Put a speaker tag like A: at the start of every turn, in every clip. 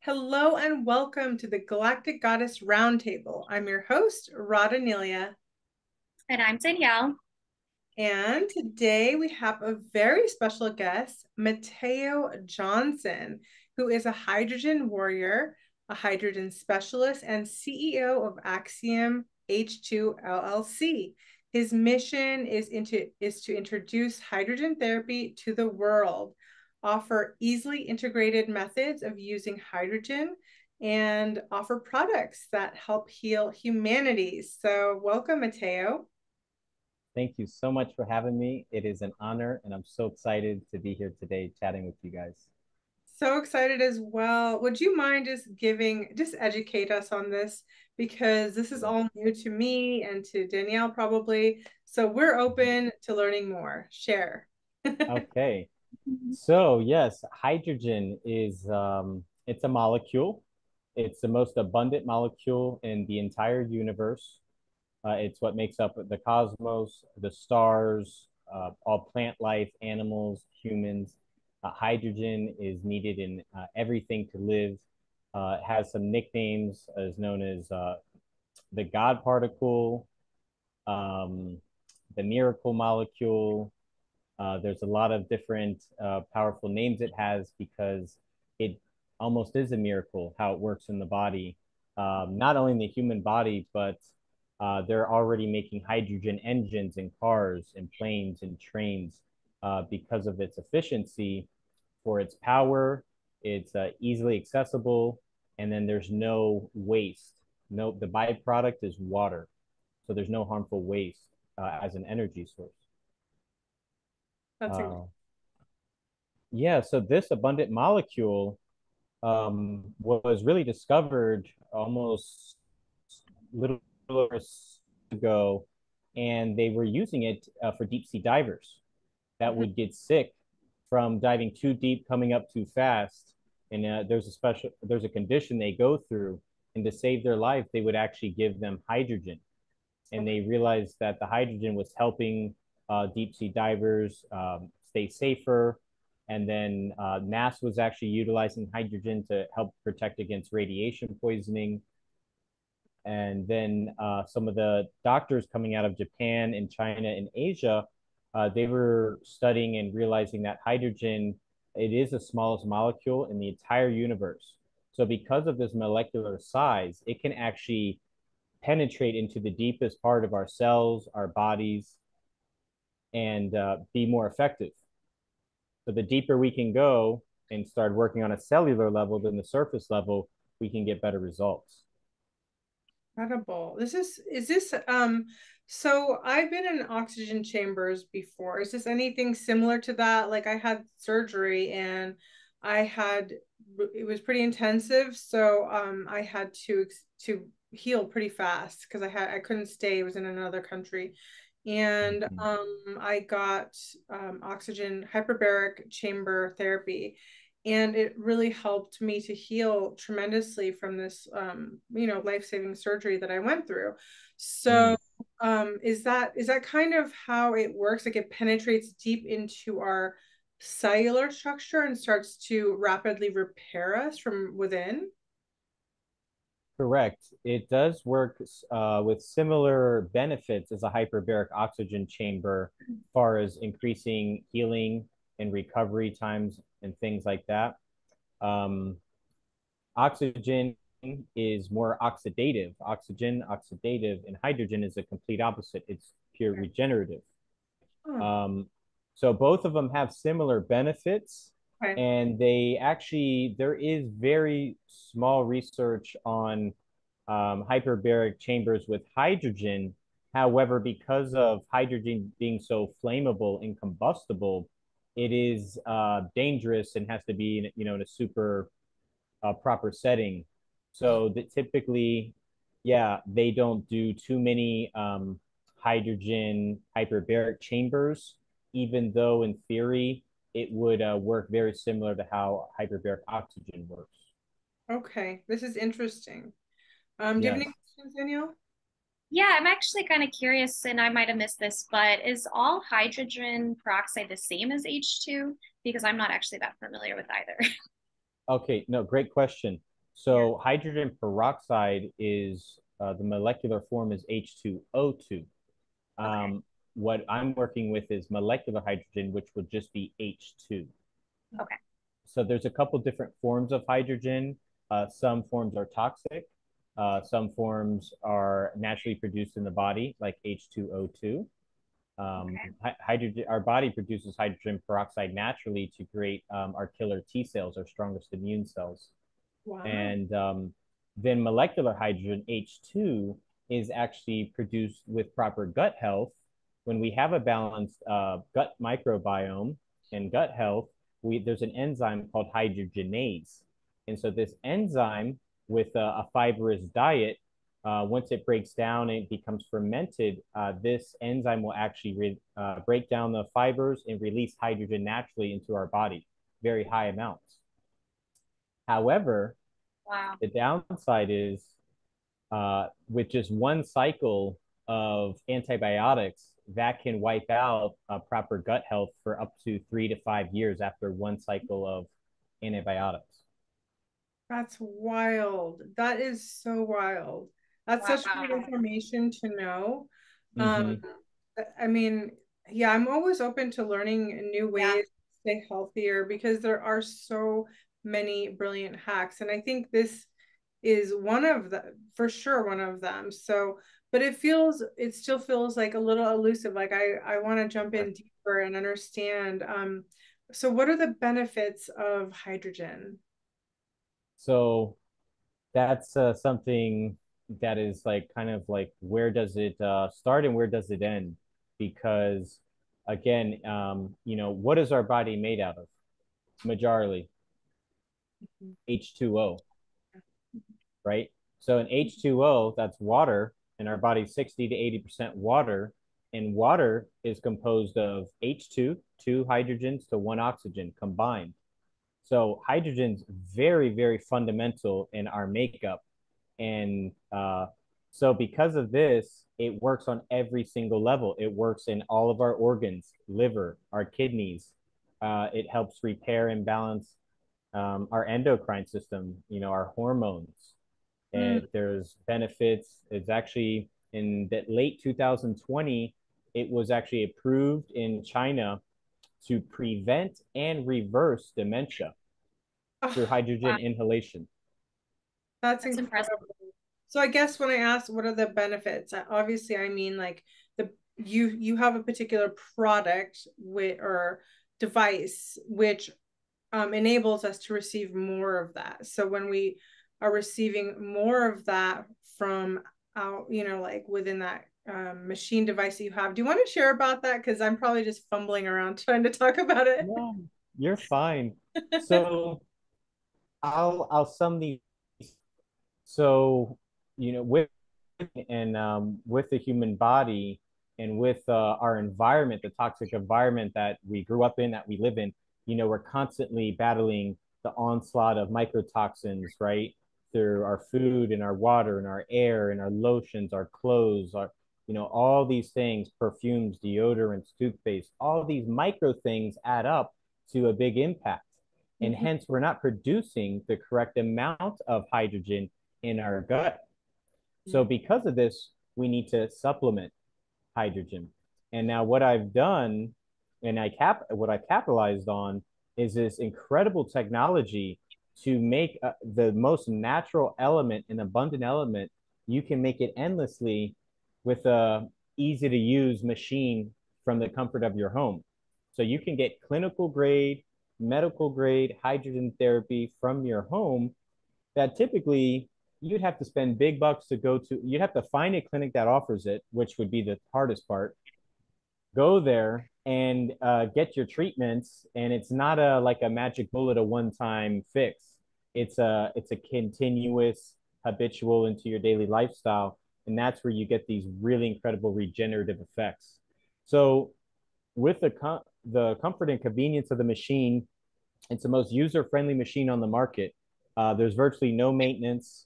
A: Hello and welcome to the Galactic Goddess Roundtable. I'm your host, Rada Nelia,
B: And I'm Danielle.
A: and today we have a very special guest, Mateo Johnson, who is a hydrogen warrior, a hydrogen specialist, and CEO of Axiom H2 LLC. His mission is to introduce hydrogen therapy to the world, offer easily integrated methods of using hydrogen, and offer products that help heal humanity. So, welcome, Mateo.
C: Thank you so much for having me. It is an honor, and I'm so excited to be here today chatting with you guys.
A: So excited as well. Would you mind just educate us on this? Because this is
C: Yeah.
A: all new to me and to Danielle probably. So we're open to learning more. Share.
C: Okay. So yes, hydrogen is it's a molecule. It's the most abundant molecule in the entire universe. It's what makes up the cosmos, the stars, all plant life, animals, humans. Hydrogen is needed in everything to live. It has some nicknames as known as the God particle, um, the miracle molecule. There's a lot of different powerful names it has because it almost is a miracle how it works in the body. Not only in the human body, but they're already making hydrogen engines in cars and planes and trains because of its efficiency for its power. It's easily accessible, and then there's no waste. No, the byproduct is water, so there's no harmful waste as an energy source.
A: That's incredible.
C: Uh, yeah, so this abundant molecule was really discovered almost little years ago, and they were using it for deep sea divers that
A: Mhm.
C: would get sick from diving too deep, coming up too fast. And there's a condition they go through, and to save their life, they would actually give them hydrogen. And
A: Okay.
C: they realized that the hydrogen was helping deep sea divers stay safer. And then NASA was actually utilizing hydrogen to help protect against radiation poisoning. And then some of the doctors coming out of Japan and China and Asia, they were studying and realizing that hydrogen, it is the smallest molecule in the entire universe. So because of this molecular size, it can actually penetrate into the deepest part of our cells, our bodies, and be more effective. So the deeper we can go and start working on a cellular level than the surface level, we can get better results.
A: Incredible. Is this so I've been in oxygen chambers before. Is this anything similar to that? Like I had surgery and I had it was pretty intensive, so I had to heal pretty fast because I couldn't stay. I was in another country. And
C: Mm-hmm.
A: I got oxygen hyperbaric chamber therapy, and it really helped me to heal tremendously from this life-saving surgery that I went through. So
C: Mm.
A: is that kind of how it works? Like it penetrates deep into our cellular structure and starts to rapidly repair us from within?
C: Correct. It does work with similar benefits as a hyperbaric oxygen chamber, as far as increasing healing and recovery times and things like that. Um, Oxygen is more oxidative, and hydrogen is a complete opposite. It's pure regenerative.
A: Oh,
C: Um, so both of them have similar benefits,
A: okay.
C: and there is very small research on hyperbaric chambers with hydrogen. However, because of hydrogen being so flammable and combustible, it is dangerous and has to be in a super proper setting. So that typically, yeah, they don't do too many hydrogen hyperbaric chambers, even though in theory it would work very similar to how hyperbaric oxygen works.
A: Okay, this is interesting. Do you have any
C: Yes.
A: questions, Danielle?
B: Yeah, I'm actually kind of curious, and I might have missed this, but is all hydrogen peroxide the same as H2? Because I'm not actually that familiar with either.
C: Okay, no, great question. So hydrogen peroxide is the molecular form is H2O2.
B: Okay.
C: What I'm working with is molecular hydrogen, which would just be H2.
B: Okay.
C: So there's a couple different forms of hydrogen. Some forms are toxic. Some forms are naturally produced in the body, like H2O2.
B: Okay.
C: Hydrogen, our body produces hydrogen peroxide naturally to create our killer T cells, our strongest immune cells.
A: Wow.
C: And then molecular hydrogen, H2, is actually produced with proper gut health. When we have a balanced gut microbiome and gut health, there's an enzyme called hydrogenase. And so this enzyme with a fibrous diet, once it breaks down and it becomes fermented, this enzyme will actually break down the fibers and release hydrogen naturally into our body, very high amounts. However,
B: Wow.
C: the downside is with just one cycle of antibiotics, that can wipe out proper gut health for up to 3 to 5 years after one cycle of antibiotics.
A: That's wild. That is so wild. That's such great
B: Wow.
A: information to know. Um,
C: Mm-hmm.
A: I mean, yeah, I'm always open to learning new
B: Yeah.
A: ways to stay healthier because there are so many brilliant hacks. And I think this is one of the, for sure, one of them. So, but it still feels like a little elusive. Like I want to jump in deeper and understand. So what are the benefits of hydrogen?
C: So that's something that is like kind of like where does it start and where does it end? Because again, what is our body made out of? Majorly H2O, right? So in H2O, that's water, and our body's 60 to 80% water. And water is composed of H2, two hydrogens to one oxygen combined. So hydrogen's very, very fundamental in our makeup. And so because of this, it works on every single level. It works in all of our organs, liver, our kidneys. It helps repair and balance our endocrine system, our hormones.
A: Mm.
C: And there's benefits. It's actually in the late 2020, it was actually approved in China to prevent and reverse dementia through
A: Oh,
B: Wow.
C: hydrogen inhalation.
A: that's
B: That's impressive.
A: incredible. So I guess when I ask what are the benefits, obviously I mean like the you have a particular product with or device which enables us to receive more of that. So when we are receiving more of that from out, like within that machine device that you have, do you want to share about that? Because I'm probably just fumbling around trying to talk about it.
C: No, you're fine. So I'll sum these. So, with the human body and with our environment, the toxic environment that we grew up in, that we live in, we're constantly battling the onslaught of mycotoxins, right? Through our food and our water and our air and our lotions, our clothes, all these things, perfumes, deodorants, toothpaste, all these micro things add up to a big impact. And
A: Mhm.
C: hence, we're not producing the correct amount of hydrogen in our gut. So because of this, we need to supplement hydrogen. And now what I've done and what I capitalized on is this incredible technology to make the most natural element, an abundant element. You can make it endlessly with a easy to use machine from the comfort of your home. So you can get clinical grade, medical grade hydrogen therapy from your home that typically you'd have to spend big bucks to go to. You'd have to find a clinic that offers it, which would be the hardest part. Go there and get your treatments, and it's not a like a magic bullet, a one-time fix. It's a continuous, habitual into your daily lifestyle, and that's where you get these really incredible regenerative effects. So, with the comfort and convenience of the machine, it's the most user-friendly machine on the market. There's virtually no maintenance.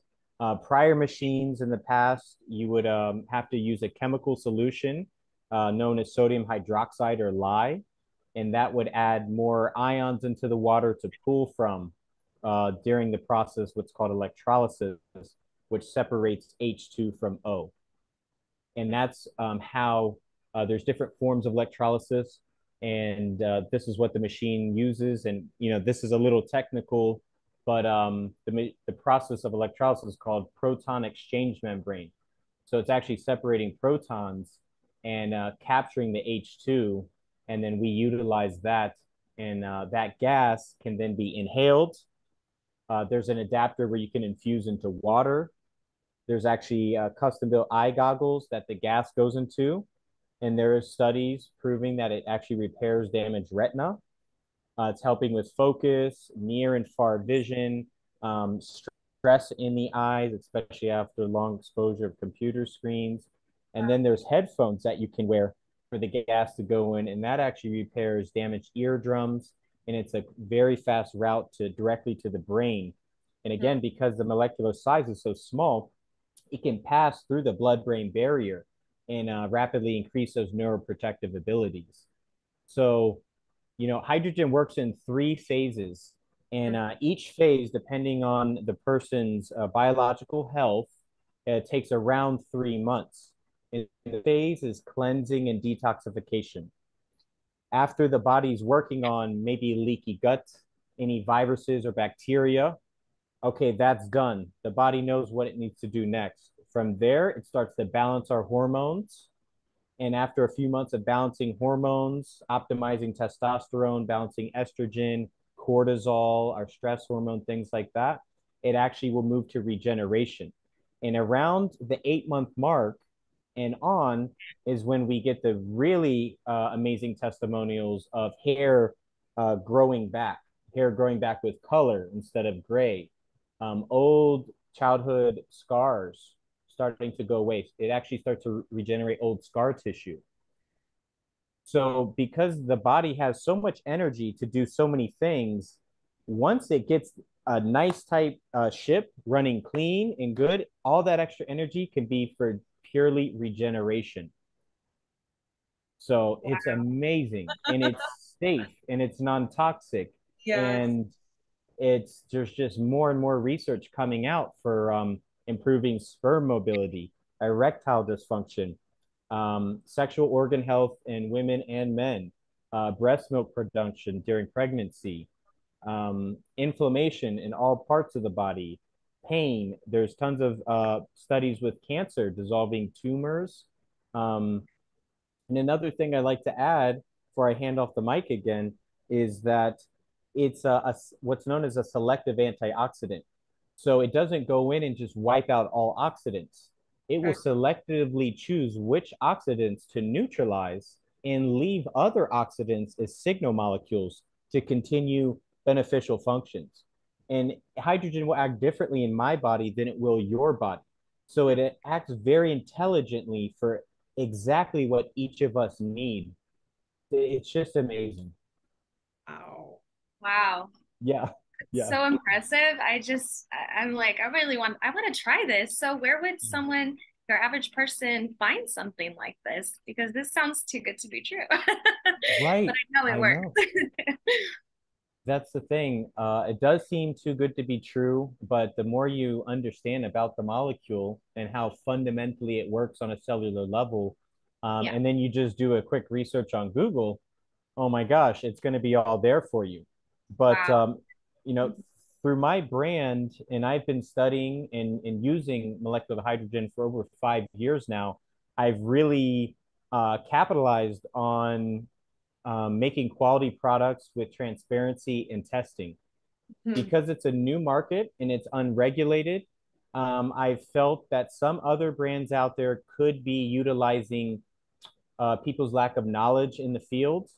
C: Prior machines in the past, you would have to use a chemical solution known as sodium hydroxide or lye, and that would add more ions into the water to pull from during the process, what's called electrolysis, which separates H2 from O. And that's how there's different forms of electrolysis. And this is what the machine uses. And, this is a little technical, but the process of electrolysis is called proton exchange membrane. So it's actually separating protons and capturing the H2. And then we utilize that. And that gas can then be inhaled. There's an adapter where you can infuse into water. There's actually custom built eye goggles that the gas goes into. And there are studies proving that it actually repairs damaged retina. It's helping with focus, near and far vision, stress in the eyes, especially after long exposure of computer screens. And then there's headphones that you can wear for the gas to go in, and that actually repairs damaged eardrums. And it's a very fast route directly to the brain. And again, because the molecular size is so small, it can pass through the blood-brain barrier and rapidly increase those neuroprotective abilities. So, hydrogen works in 3 phases, and each phase, depending on the person's biological health, takes around 3 months. And the phase is cleansing and detoxification. After the body's working on maybe leaky gut, any viruses or bacteria, okay, that's done. The body knows what it needs to do next. From there, it starts to balance our hormones. And after a few months of balancing hormones, optimizing testosterone, balancing estrogen, cortisol, our stress hormone, things like that, it actually will move to regeneration. And around the 8-month mark and on is when we get the really amazing testimonials of hair growing back with color instead of gray, old childhood scars starting to go away. It actually starts to regenerate old scar tissue. So because the body has so much energy to do so many things, once it gets a nice type ship running clean and good, all that extra energy can be for purely regeneration. So it's amazing, and it's safe, and it's non-toxic. And there's just more and more research coming out for improving sperm mobility, erectile dysfunction, sexual organ health in women and men, breast milk production during pregnancy, inflammation in all parts of the body, pain. There's tons of studies with cancer dissolving tumors. And another thing I like to add before I hand off the mic again is that it's what's known as a selective antioxidant. So it doesn't go in and just wipe out all oxidants. It will selectively choose which oxidants to neutralize and leave other oxidants as signal molecules to continue beneficial functions. And hydrogen will act differently in my body than it will your body. So it acts very intelligently for exactly what each of us need. It's just amazing.
B: Wow.
C: Yeah. Yeah.
B: So impressive. I'm like, I want to try this. So where would someone, your average person, find something like this? Because this sounds too good to be true.
C: Right.
B: But I know it works.
C: That's the thing. It does seem too good to be true, but the more you understand about the molecule and how fundamentally it works on a cellular level, and then you just do a quick research on Google, oh my gosh, it's going to be all there for you. But through my brand, and I've been studying and using molecular hydrogen for over 5 years now, I've really capitalized on making quality products with transparency and testing. Because it's a new market and it's unregulated, I've felt that some other brands out there could be utilizing people's lack of knowledge in the field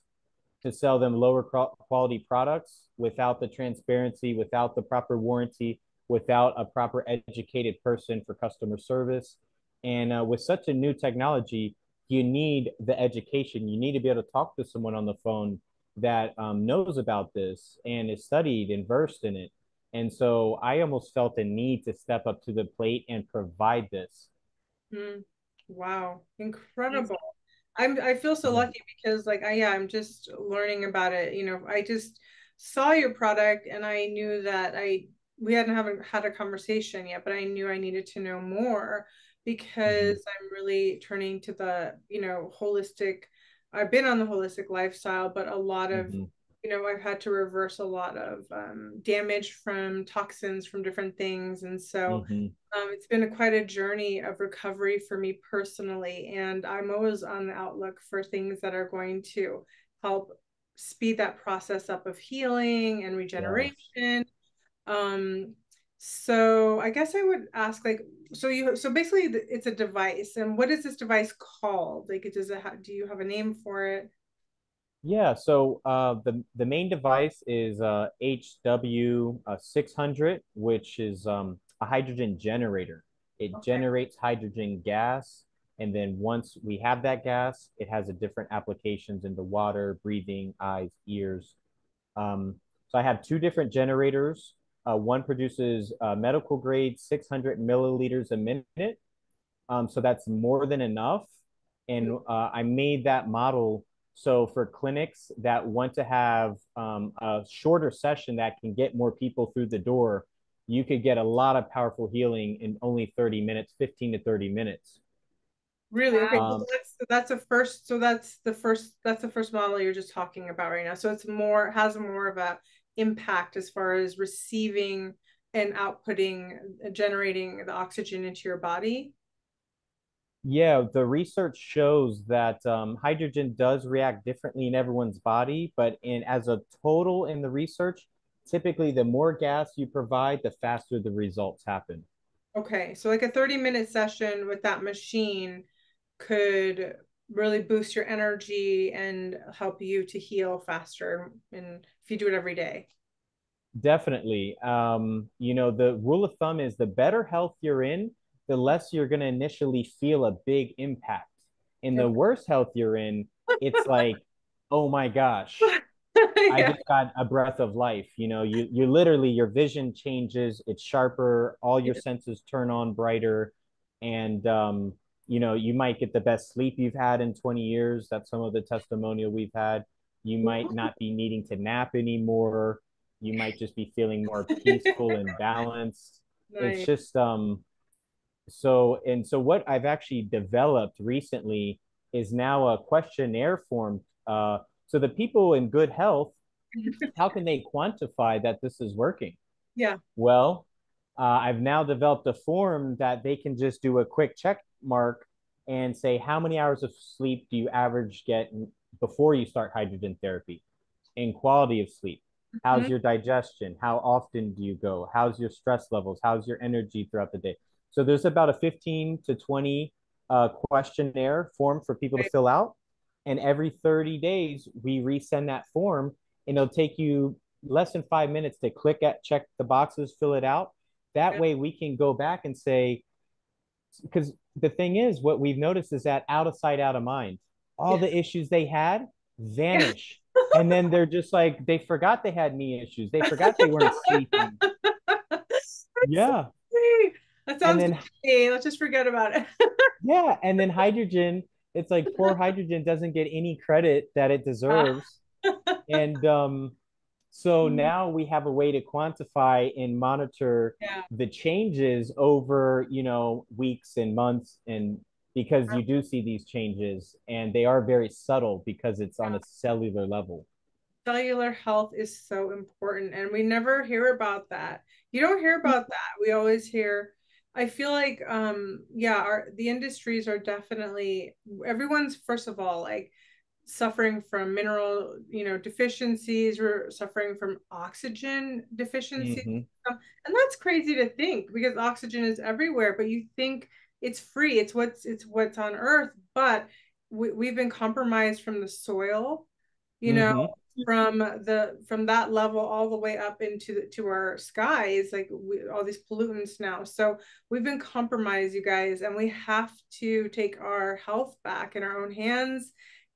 C: to sell them lower quality products without the transparency, without the proper warranty, without a proper educated person for customer service. And with such a new technology, you need the education. You need to be able to talk to someone on the phone that knows about this and is studied and versed in it. And so I almost felt a need to step up to the plate and provide this.
A: Wow, incredible. I feel so lucky because I'm just learning about it. saw your product and I knew that we haven't had a conversation yet, but I knew I needed to know more because I'm really turning to the, holistic. I've been on the holistic lifestyle, but a lot of, I've had to reverse a lot of damage from toxins from different things. And so it's been quite a journey of recovery for me personally. And I'm always on the outlook for things that are going to help speed that process up of healing and regeneration.
C: Yes.
A: So I guess I would ask, like, so basically it's a device, and what is this device called? Like, do you have a name for it?
C: Yeah, so the main device is HW 600, which is a hydrogen generator. It
A: Okay.
C: generates hydrogen gas, and then once we have that gas, it has a different applications into water, breathing, eyes, ears. Um, so I have two different generators. One produces medical grade 600 milliliters a minute, so that's more than enough. And I made that model so for clinics that want to have a shorter session that can get more people through the door, you could get a lot of powerful healing in only 30 minutes, 15 to 30 minutes.
A: Really? Okay.
B: Wow.
A: That's a first. So that's the first model you're just talking about right now. So has more of a impact as far as receiving and outputting, generating the oxygen into your body.
C: Yeah, the research shows that hydrogen does react differently in everyone's body, but in as a total in the research, typically the more gas you provide, the faster the results happen.
A: Okay. So like a 30-minute session with that machine could really boost your energy and help you to heal faster, and if you do it every day.
C: Definitely. The rule of thumb is the better health you're in, the less you're going to initially feel a big impact. In the worse health you're in, it's like, oh my gosh, I
A: Yeah.
C: just got a breath of life. You literally your vision changes, it's sharper, all your senses turn on brighter, and you might get the best sleep you've had in 20 years. That's some of the testimonial we've had. You might not be needing to nap anymore. You might just be feeling more peaceful and balanced. It's
A: Nice.
C: just so what I've actually developed recently is now a questionnaire form. So the people in good health, how can they quantify that this is working?
A: Yeah.
C: Well, I've now developed a form that they can just do a quick check mark and say, how many hours of sleep do you average get before you start hydrogen therapy? In quality of sleep. How's
A: Mhm.
C: your digestion? How often do you go? How's your stress levels? How's your energy throughout the day? So there's about a 15 to 20 questionnaire form for people to
A: Okay.
C: fill out. And every 30 days, we resend that form, and it'll take you less than 5 minutes to check the boxes, fill it out. That
A: Yeah.
C: way, we can go back and say, because the thing is, what we've noticed is that out of sight, out of mind, all
A: Yes.
C: the issues they had
A: Yeah.
C: vanish. And then they're just like, they forgot they had knee issues. They forgot they weren't sleeping.
A: That's so
C: Yeah.
A: great. That
C: And
A: sounds good
C: then,
A: to me. Let's just forget about it.
C: yeah. And then hydrogen, it's like poor hydrogen doesn't get any credit that it deserves. And so now we have a way to quantify and monitor
A: Yeah.
C: the changes over, weeks and months, and because you do see these changes and they are very subtle because it's on a cellular level.
A: Cellular health is so important, and we never hear about that. You don't hear about that. We always hear, I feel like yeah, the industries are definitely, everyone's first of all like suffering from mineral, deficiencies. We're suffering from oxygen deficiencies.
C: Mm-hmm.
A: And that's crazy to think because oxygen is everywhere, but you think it's free. It's what's on earth, but we've been compromised from the soil, you know,
C: Mm-hmm.
A: from that level all the way up to our skies, like all these pollutants now. So we've been compromised, you guys, and we have to take our health back in our own hands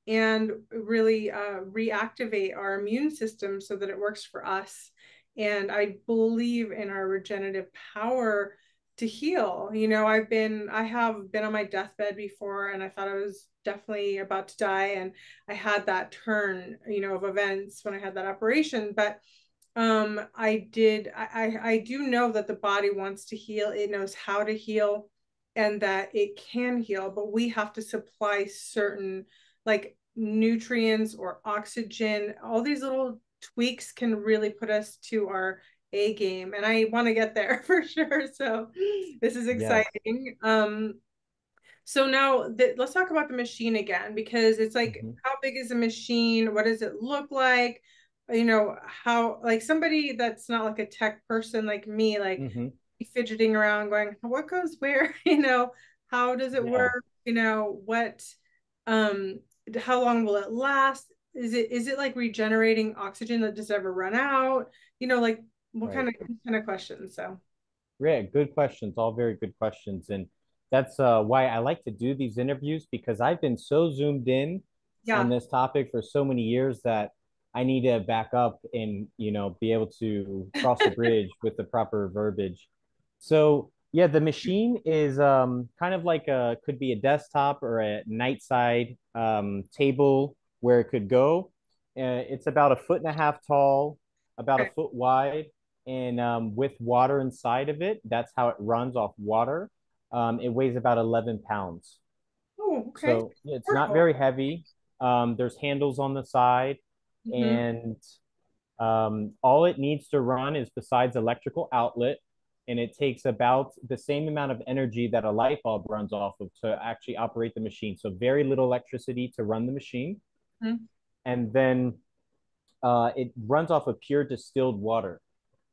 A: and really reactivate our immune system so that it works for us. And I believe in our regenerative power to heal. I have been on my deathbed before, and I thought I was definitely about to die, and I had that turn, of events when I had that operation. But I do know that the body wants to heal. It knows how to heal, and that it can heal, but we have to supply certain, like, nutrients or oxygen. All these little tweaks can really put us to our A game, and I want to get there for sure. So this is
C: Yes.
A: exciting. So now let's talk about the machine again, because it's like,
C: Hmm.
A: how big is the machine? What does it look like? How, like, somebody that's not like a tech person like me, like,
C: Hmm.
A: fidgeting around going, what goes where? How does it
C: Yeah.
A: work? What, um, how long will it last? Is it like regenerating oxygen that does ever run out? Like, what
C: Right.
A: kind of questions? So
C: Yeah, good questions, all very good questions. And that's why I like to do these interviews because I've been so zoomed in on
A: yeah.
C: this topic for so many years that I need to back up and, be able to cross the bridge with the proper verbiage. So, yeah, the machine is kind of like could be a desktop or a nightside table where it could go. It's about a foot and a half tall, about a
A: Okay.
C: foot wide, and with water inside of it. That's how it runs off water. It weighs about 11 pounds.
A: Oh, okay.
C: So it's not
A: Portable.
C: very heavy. There's handles on the side,
A: Mm-hmm.
C: and all it needs to run is besides electrical outlet, and it takes about the same amount of energy that a light bulb runs off of to actually operate the machine. So very little electricity to run the machine.
A: Mm-hmm.
C: And then it runs off of pure distilled water.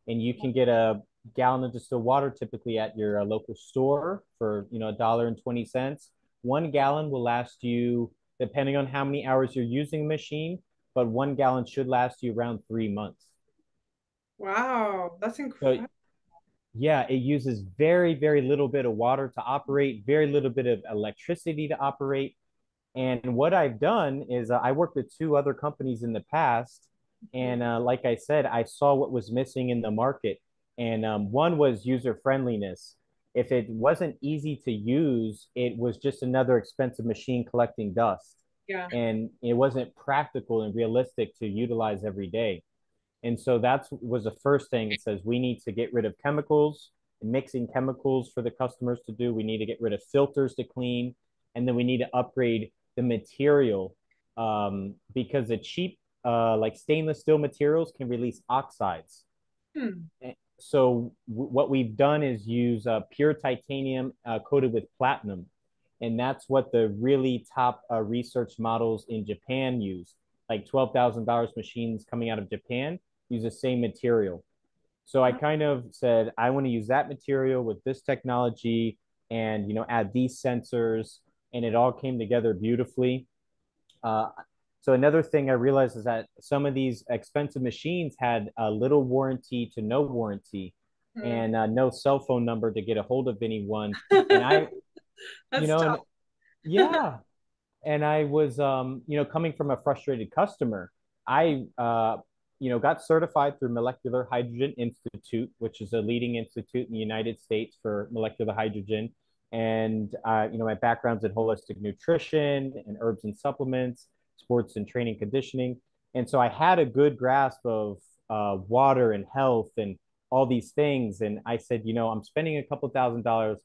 C: And you can get a gallon of distilled water typically at your local store for $1.20. 1 gallon will last you, depending on how many hours you're using the machine, but 1 gallon should last you around 3 months.
A: Wow, that's
C: So
A: incredible.
C: yeah, it uses very, very little bit of water to operate, very little bit of electricity to operate. And what I've done is I worked with two other companies in the past. And like I said, I saw what was missing in the market. And one was user friendliness. If it wasn't easy to use, it was just another expensive machine collecting dust.
A: Yeah.
C: And it wasn't practical and realistic to utilize every day. And so that was the first thing. It says we need to get rid of chemicals, mixing chemicals for the customers to do. We need to get rid of filters to clean, and then we need to upgrade the material because the cheap, like stainless steel materials, can release oxides.
A: Hmm.
C: So what we've done is use pure titanium coated with platinum, and that's what the really top research models in Japan use. Like $12,000 machines coming out of Japan use the same material. So I kind of said I want to use that material with this technology, and add these sensors, and it all came together beautifully. Uh, so another thing I realized is that some of these expensive machines had a little warranty to no warranty,
A: Hmm.
C: and no cell phone number to get a hold of anyone. And I,
A: That's
C: and
A: tough.
C: yeah, and I was, coming from a frustrated customer. I, got certified through Molecular Hydrogen Institute, which is a leading institute in the United States for molecular hydrogen. And, my background's in holistic nutrition and herbs and supplements, sports and training conditioning. And so I had a good grasp of water and health and all these things. And I said, I'm spending a couple $1,000.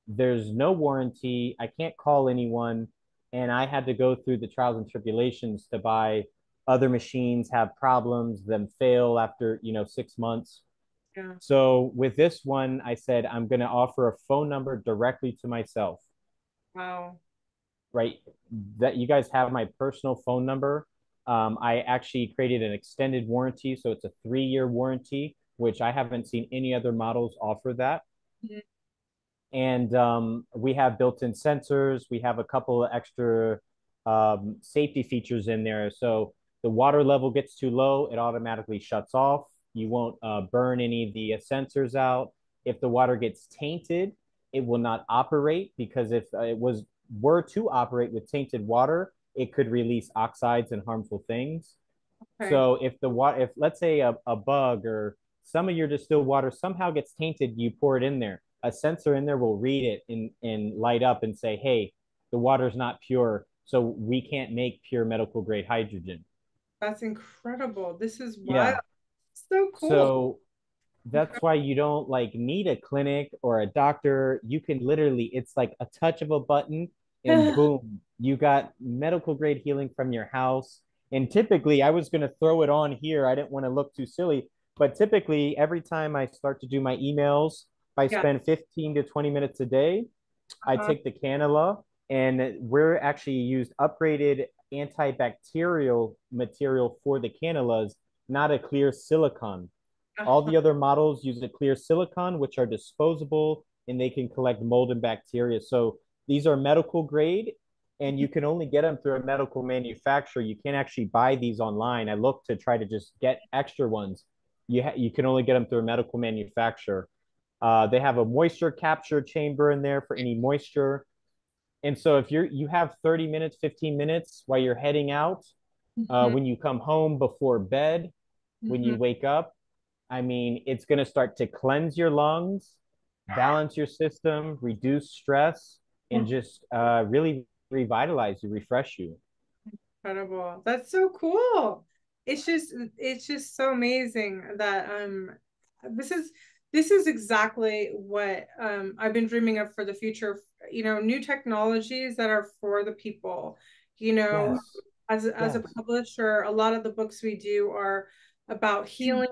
C: There's no warranty. I can't call anyone. And I had to go through the trials and tribulations to buy other machines, have problems, them fail after, 6 months.
A: Yeah.
C: So with this one, I said, I'm going to offer a phone number directly to myself,
A: Wow.
C: right? That you guys have my personal phone number. I actually created an extended warranty. So it's a 3-year warranty, which I haven't seen any other models offer that.
A: Mhm.
C: And we have built-in sensors. We have a couple of extra safety features in there. So the water level gets too low, it automatically shuts off. You won't burn any of the sensors out. If the water gets tainted, it will not operate because if it were to operate with tainted water, it could release oxides and harmful things.
A: Okay.
C: So if the water, if let's say a bug or some of your distilled water somehow gets tainted, you pour it in there, a sensor in there will read it and light up and say, hey, the water's not pure, so we can't make pure medical grade hydrogen.
A: That's incredible. This is wild.
C: Yeah.
A: So cool.
C: So that's why you don't like need a clinic or a doctor. You can literally, it's like a touch of a button and boom, you got medical grade healing from your house. And typically, I was going to throw it on here. I didn't want to look too silly, but typically, every time I start to do my emails, I
A: Yeah.
C: spend 15 to 20 minutes a day. I take the cannula, and we're actually used upgraded antibacterial material for the cannulas, not a clear silicone. All the other models use a clear silicone, which are disposable and they can collect mold and bacteria. So these are medical grade, and you can only get them through a medical manufacturer. You can't actually buy these online. I looked to try to just get extra ones. You can only get them through a medical manufacturer. They have a moisture capture chamber in there for any moisture. And so if you have 30 minutes, 15 minutes while you're heading out, when you come home before bed, when you wake up, I mean, it's going to start to cleanse your lungs, balance your system, reduce stress, and just really revitalize you, refresh you.
A: Incredible. That's so cool. It's just so amazing that this is this is exactly what I've been dreaming of for the future, you know, new technologies that are for the people. You know,
C: Yes.
A: as a
C: Yes.
A: publisher, a lot of the books we do are about healing,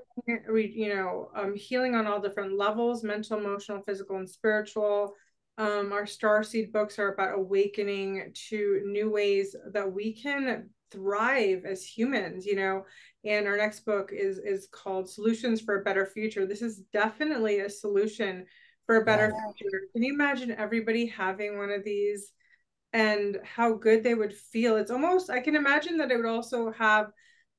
A: healing on all different levels, mental, emotional, physical, and spiritual. Our Starseed books are about awakening to new ways that we can thrive as humans, you know. And our next book is called Solutions for a Better Future. This is definitely a solution for a better future. Can you imagine everybody having one of these and how good they would feel? It's almost, I can imagine that it would also have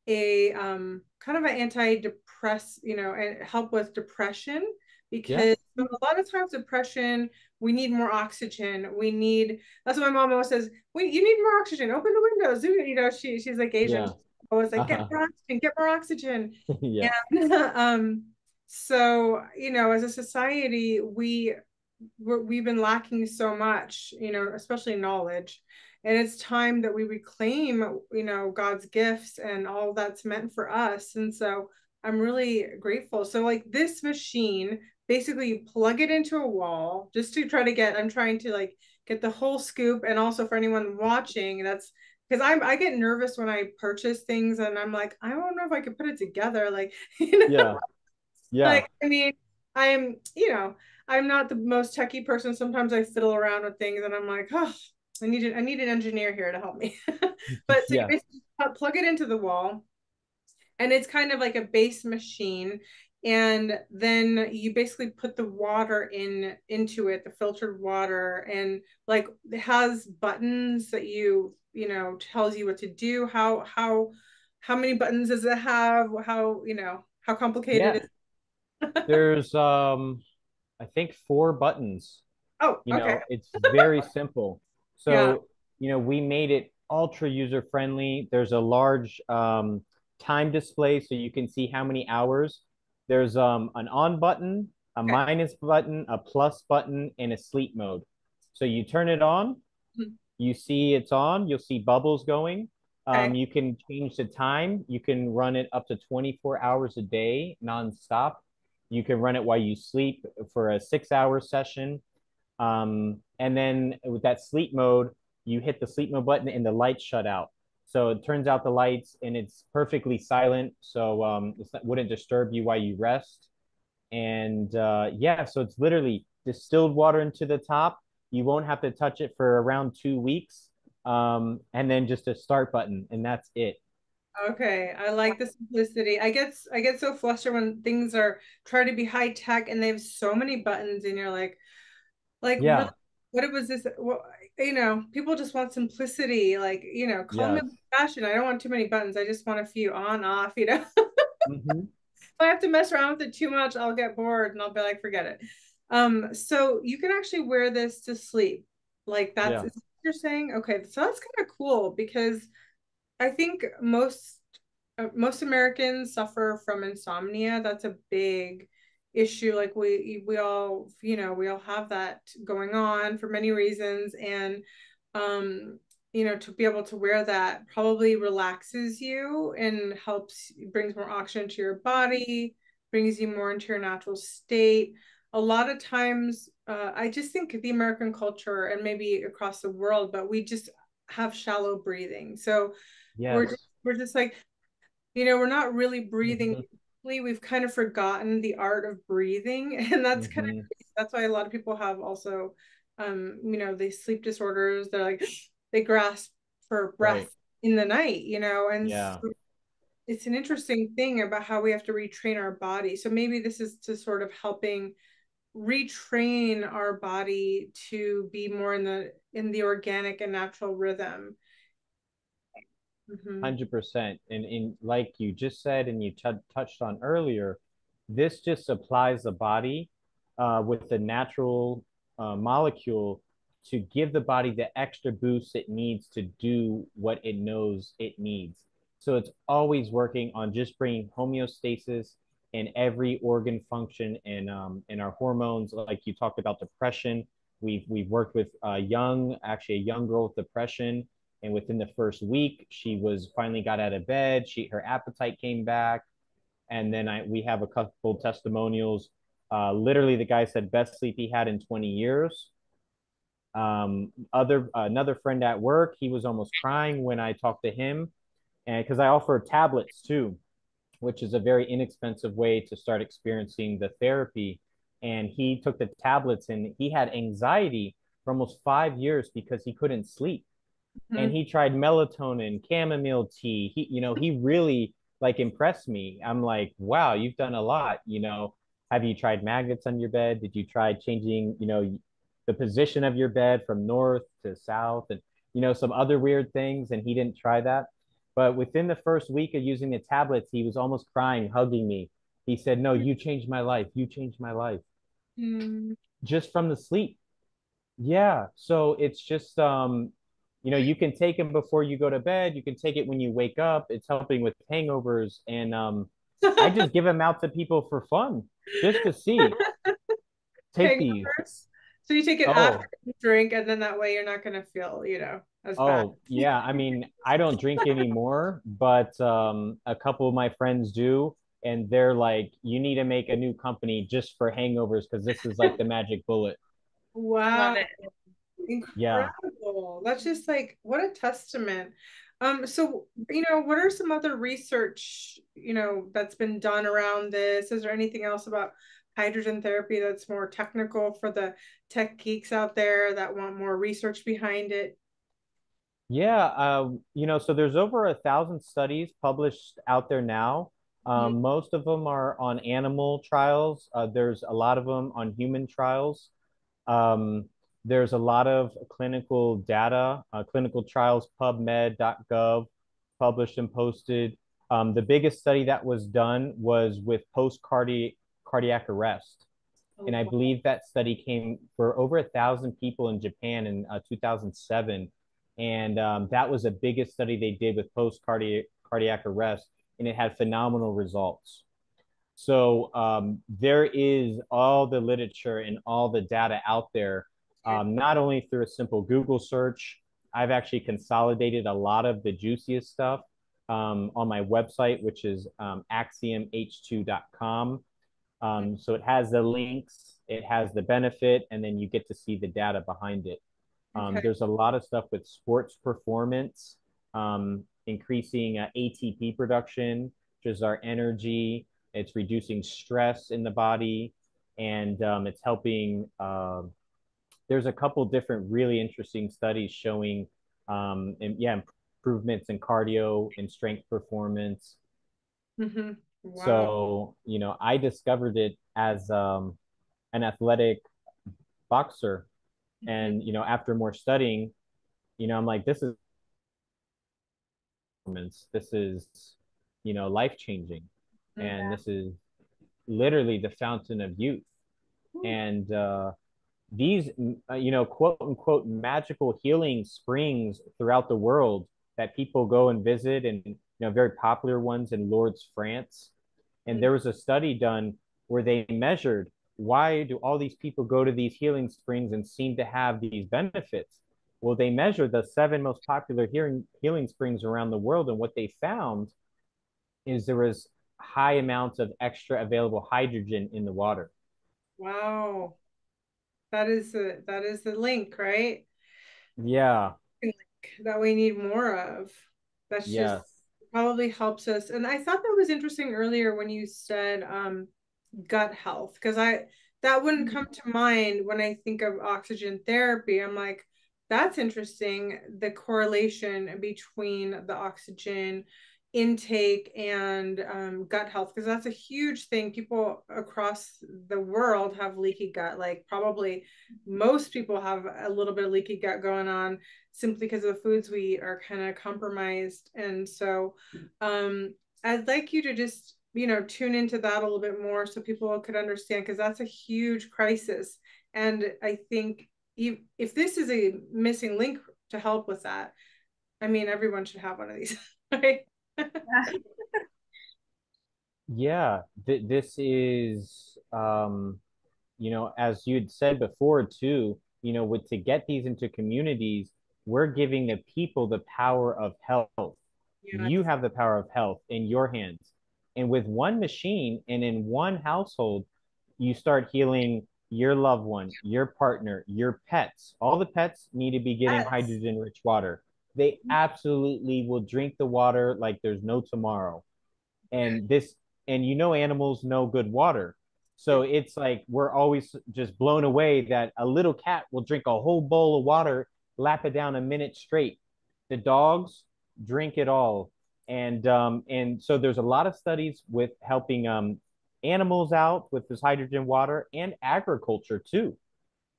A: a kind of an anti-depress, you know, and help with depression,
C: Yeah.
A: because a lot of times depression, we need more oxygen. We need, that's what my mom always says, you need more oxygen, open the windows. You know, she's like Asian.
C: Yeah.
A: She's always like,
C: Uh-huh.
A: get more oxygen.
C: Yeah.
A: And so, you know, as a society, we've been lacking so much, you know, especially knowledge. And it's time that we reclaim, you know, God's gifts and all that's meant for us. And so I'm really grateful. So like this machine, basically you plug it into a wall just to try to get, I'm trying to like get the whole scoop. And also for anyone watching, that's because I get nervous when I purchase things and I'm like, I don't know if I could put it together. Like, you know,
C: Yeah. Yeah.
A: like, I mean, I'm, you know, I'm not the most techie person. Sometimes I fiddle around with things and I'm like, oh, I need an engineer here to help me. But so you
C: Yeah.
A: basically plug it into the wall and it's kind of like a base machine. And then you basically put the water into it, the filtered water, and like it has buttons that you know, tells you what to do. How many buttons does it have? How, you know, how complicated
C: Yeah.
A: is
C: There's I think 4 buttons.
A: Oh, okay.
C: It's very simple.
A: Yeah.
C: So, we made it ultra user friendly. There's a large time display so you can see how many hours. There's an on button, a
A: Okay.
C: minus button, a plus button, and a sleep mode. So you turn it on, you see it's on, you'll see bubbles going.
A: Okay.
C: You can change the time. You can run it up to 24 hours a day nonstop. You can run it while you sleep for a 6 hour session. And then with that sleep mode, you hit the sleep mode button and the lights shut out. So it turns out the lights and it's perfectly silent. So it wouldn't disturb you while you rest. And yeah, so it's literally distilled water into the top. You won't have to touch it for around 2 weeks. And then just a start button, and that's it.
A: Okay. I like the simplicity. I get so flustered when things are trying to be high tech and they have so many buttons and you're like really
C: Yeah.
A: what was this? Well, you know, people just want simplicity. Like, you know, call me
C: Yes.
A: fashion. I don't want too many buttons. I just want a few on, off, you know.
C: Mm-hmm.
A: If I have to mess around with it too much, I'll get bored and I'll be like, forget it. So you can actually wear this to sleep. Like that's
C: Yeah.
A: is that what you're saying? Okay, so that's kind of cool because I think most Americans suffer from insomnia. That's a big, issue. Like we all, we all have that going on for many reasons. And to be able to wear that probably relaxes you and helps, brings more oxygen to your body, brings you more into your natural state. A lot of times, I just think the American culture, and maybe across the world, but we just have shallow breathing. So
C: Yes.
A: we're just like, we're not really breathing.
C: Hmm.
A: We've kind of forgotten the art of breathing, and that's kind of,
C: Hmm.
A: that's why a lot of people have also, they sleep disorders. They're like, they grasp for breath
C: Right.
A: in the night, and
C: Yeah.
A: so it's an interesting thing about how we have to retrain our body. So maybe this is to sort of helping retrain our body to be more in the organic and natural rhythm. Mm-hmm.
C: 100%. And in like you just said, and you touched on earlier, this just supplies the body with the natural molecule to give the body the extra boost it needs to do what it knows it needs. So it's always working on just bringing homeostasis in every organ function and in our hormones. Like you talked about depression, we've worked with actually a young girl with depression, and within the first week she was finally got out of bed, her appetite came back. And then we have a couple testimonials. Literally the guy said best sleep he had in 20 years. Other Another friend at work, he was almost crying when I talked to him, and because I offer tablets too, which is a very inexpensive way to start experiencing the therapy. And he took the tablets and he had anxiety for almost 5 years because he couldn't sleep. And
A: Mm-hmm.
C: he tried melatonin, chamomile tea. He really like impressed me. I'm like, wow, you've done a lot. Have you tried magnets on your bed? Did you try changing, the position of your bed from north to south and, some other weird things? And he didn't try that. But within the first week of using the tablets, he was almost crying, hugging me. He said, no, you changed my life. You changed my life
A: Mm-hmm.
C: just from the sleep. Yeah, so it's just you can take them before you go to bed. You can take it when you wake up. It's helping with hangovers, and I just give them out to people for fun, just to see. Take these.
A: Hangovers. So you take it after
C: Oh,
A: you drink, and then that way you're not gonna feel, as bad.
C: oh, yeah. I mean, I don't drink anymore, but a couple of my friends do, and they're like, "You need to make a new company just for hangovers because this is like the magic bullet."
B: Love
A: Wow,
B: it.
C: Yeah.
A: incredible. That's just like what a testament. So, what are some other research, that's been done around this? Is there anything else about hydrogen therapy that's more technical for the tech geeks out there that want more research behind it?
C: Yeah, so there's over 1,000 studies published out there now.
A: Mhm.
C: Most of them are on animal trials. There's a lot of them on human trials. Um, there's a lot of clinical data, clinical trials, PubMed.gov, published and posted. The biggest study that was done was with cardiac arrest. And
A: Oh,
C: I
A: wow.
C: believe that study came for over 1,000 people in Japan in 2007. And that was the biggest study they did with cardiac arrest, and it had phenomenal results. So there is all the literature and all the data out there, not only through a simple Google search. I've actually consolidated a lot of the juiciest stuff on my website, which is axiomh2.com. So it has the links, it has the benefit, and then you get to see the data behind it.
A: Okay.
C: There's a lot of stuff with sports performance, increasing ATP production, which is our energy. It's reducing stress in the body, and it's helping. There's a couple different really interesting studies showing, yeah, improvements in cardio and strength performance.
A: Hmm. Wow.
C: So, I discovered it as an athletic boxer.
A: Mhm.
C: And, after more studying, I'm like, this is, life changing. And
A: Mhm.
C: this is literally the fountain of youth. And these, quote unquote, magical healing springs throughout the world that people go and visit, and, very popular ones in Lourdes, France. And there was a study done where they measured why do all these people go to these healing springs and seem to have these benefits. Well, they measured the 7 most popular healing springs around the world, and what they found is there was high amounts of extra available hydrogen in the water.
A: Wow. That is the link, right?
C: Yeah.
A: That we need more of. That's just
C: Yes.
A: probably helps us. And I thought that was interesting earlier when you said gut health, because I that wouldn't come to mind when I think of oxygen therapy. I'm like, that's interesting, the correlation between the oxygen intake and gut health, because that's a huge thing. People across the world have leaky gut. Like probably most people have a little bit of leaky gut going on simply because of the foods we eat are kind of compromised. And so I'd like you to just, tune into that a little bit more so people could understand, because that's a huge crisis. And I think if this is a missing link to help with that, I mean, everyone should have one of these, right?
B: Yeah.
C: Yeah. This is, as you'd said before too, with to get these into communities, we're giving the people the power of health.
A: Yes.
C: You have the power of health in your hands. And with one machine and in one household, you start healing your loved one, your partner, your pets. All the pets need to be getting
A: Yes.
C: hydrogen rich water. They absolutely will drink the water like there's no tomorrow. And animals know good water. So it's like we're always just blown away that a little cat will drink a whole bowl of water, lap it down a minute straight. The dogs drink it all. And so there's a lot of studies with helping animals out with this hydrogen water and agriculture too.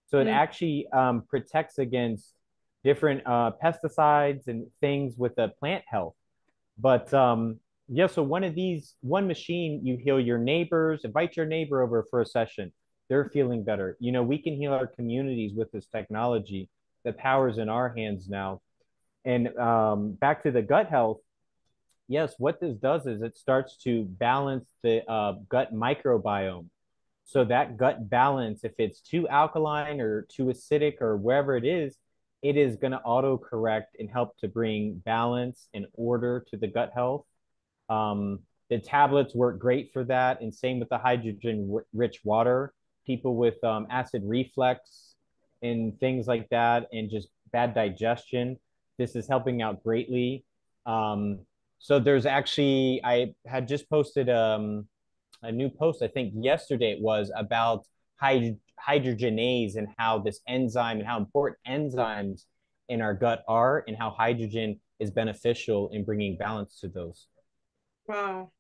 C: So it
A: Mm.
C: actually protects against different pesticides and things with the plant health. But yeah, so one machine, you heal your neighbors, invite your neighbor over for a session. They're feeling better. We can heal our communities with this technology. The power's in our hands now. And back to the gut health, yes, what this does is it starts to balance the gut microbiome. So that gut balance, if it's too alkaline or too acidic or wherever it is going to auto correct and help to bring balance and order to the gut health. The tablets work great for that, and same with the hydrogen rich water. People with acid reflux and things like that, and just bad digestion, this is helping out greatly. So there's actually, I had just posted a new post, I think yesterday it was, about hydrogenase and how this enzyme and how important enzymes in our gut are, and how hydrogen is beneficial in bringing balance to those.
A: Wow,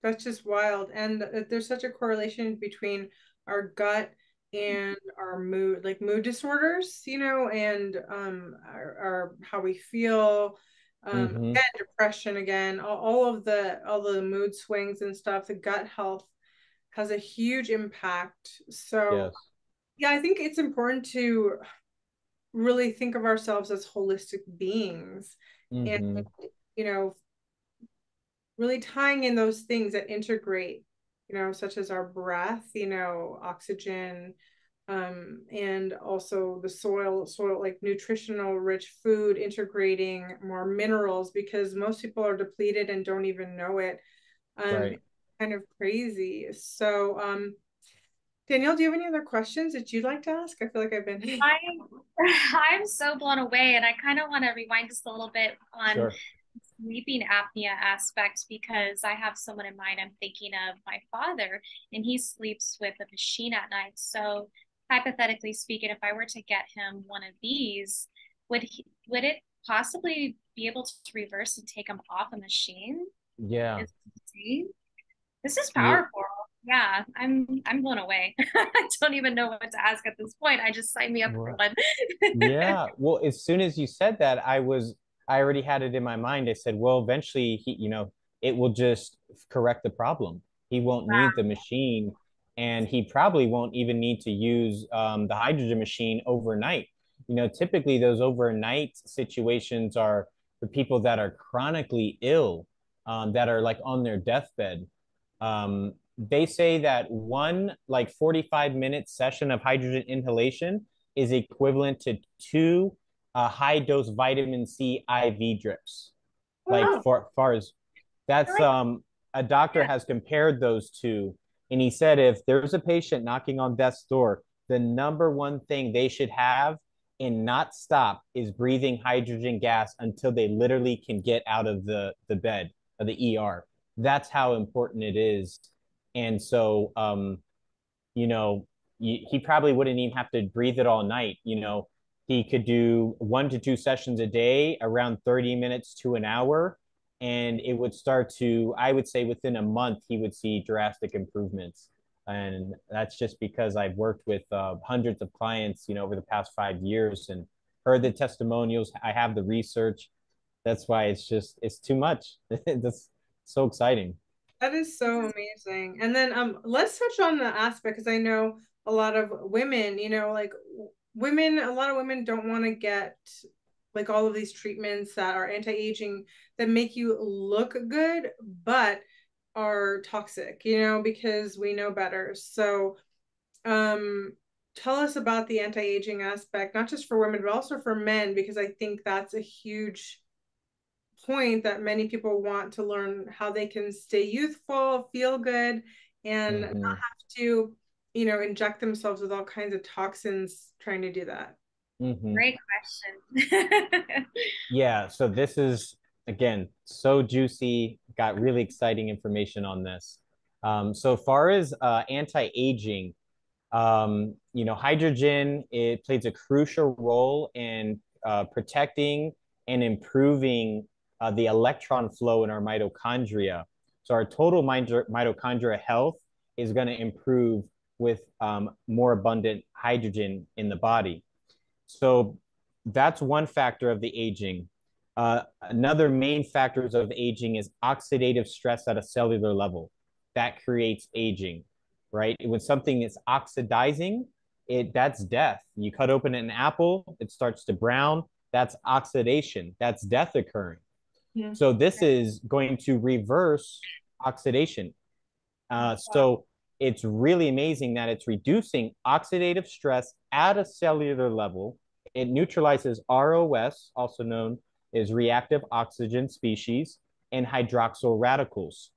A: that's just wild. And there's such a correlation between our gut and our mood, like mood disorders, and our how we feel,
C: Mm-hmm.
A: again, depression again, all the mood swings and stuff. The gut health has a huge impact. So
C: Yes.
A: yeah, I think it's important to really think of ourselves as holistic beings, and
C: Mm-hmm.
A: you know really tying in those things that integrate, such as our breath, oxygen, and also the soil, like nutritional rich food, integrating more minerals, because most people are depleted and don't even know it.
C: Right.
A: Kind of crazy. So, Danielle, do you have any other questions that you'd like to ask? I feel like I've been.
B: I I'm so blown away, and I kind of want to rewind just a little bit on
C: Sure.
B: sleeping apnea aspect, because I have someone in mind. I'm thinking of my father, and he sleeps with a machine at night. So hypothetically speaking, if I were to get him one of these, would it possibly be able to reverse and take him off a machine?
C: Yeah.
B: Is this is
C: Yeah.
B: powerful. Yeah, I'm blown away. I don't even know what to ask at this point. I just signed me up for
C: Right.
B: one.
C: Yeah. Well, as soon as you said that, I already had it in my mind. I said, well, eventually it will just correct the problem. He won't need the machine, and he probably won't even need to use the hydrogen machine overnight. Typically those overnight situations are for people that are chronically ill, that are like on their deathbed. Um, they say that one like 45-minute session of hydrogen inhalation is equivalent to two high dose vitamin C IV drips. Like
A: Wow.
C: for far as that's a doctor
B: Yeah.
C: has compared those two, and he said if there's a patient knocking on death's door, the number one thing they should have and not stop is breathing hydrogen gas until they literally can get out of the bed of the ER. That's how important it is. And so you know, he probably wouldn't even have to breathe it all night. He could do 1 to 2 sessions a day, around 30 minutes to an hour. And it would start to, I would say within a month, he would see drastic improvements. And that's just because I've worked with hundreds of clients, over the past 5 years and heard the testimonials. I have the research. That's why it's too much. That's so exciting.
A: That is so amazing. And then let's touch on the aspect because I know a lot of women, like women, a lot of women don't want to get like all of these treatments that are anti-aging that make you look good, but are toxic, because we know better. So, tell us about the anti-aging aspect, not just for women, but also for men, because I think that's a huge point that many people want to learn how they can stay youthful, feel good, and not
C: Mm-hmm.
A: have to, inject themselves with all kinds of toxins trying to do that.
C: Mm-hmm.
B: Great question.
C: Yeah, so this is again so juicy, got really exciting information on this. So far as anti-aging, hydrogen, it plays a crucial role in protecting and improving the electron flow in our mitochondria. So our total mitochondria health is going to improve with more abundant hydrogen in the body. So that's one factor of the aging. Another main factors of aging is oxidative stress at a cellular level. That creates aging, right? When something is oxidizing, that's death. You cut open an apple, it starts to brown. That's oxidation. That's death occurring.
A: Yeah.
C: So this is going to reverse oxidation.
A: Wow.
C: So it's really amazing that it's reducing oxidative stress at a cellular level. It neutralizes ROS, also known as reactive oxygen species, and hydroxyl radicals,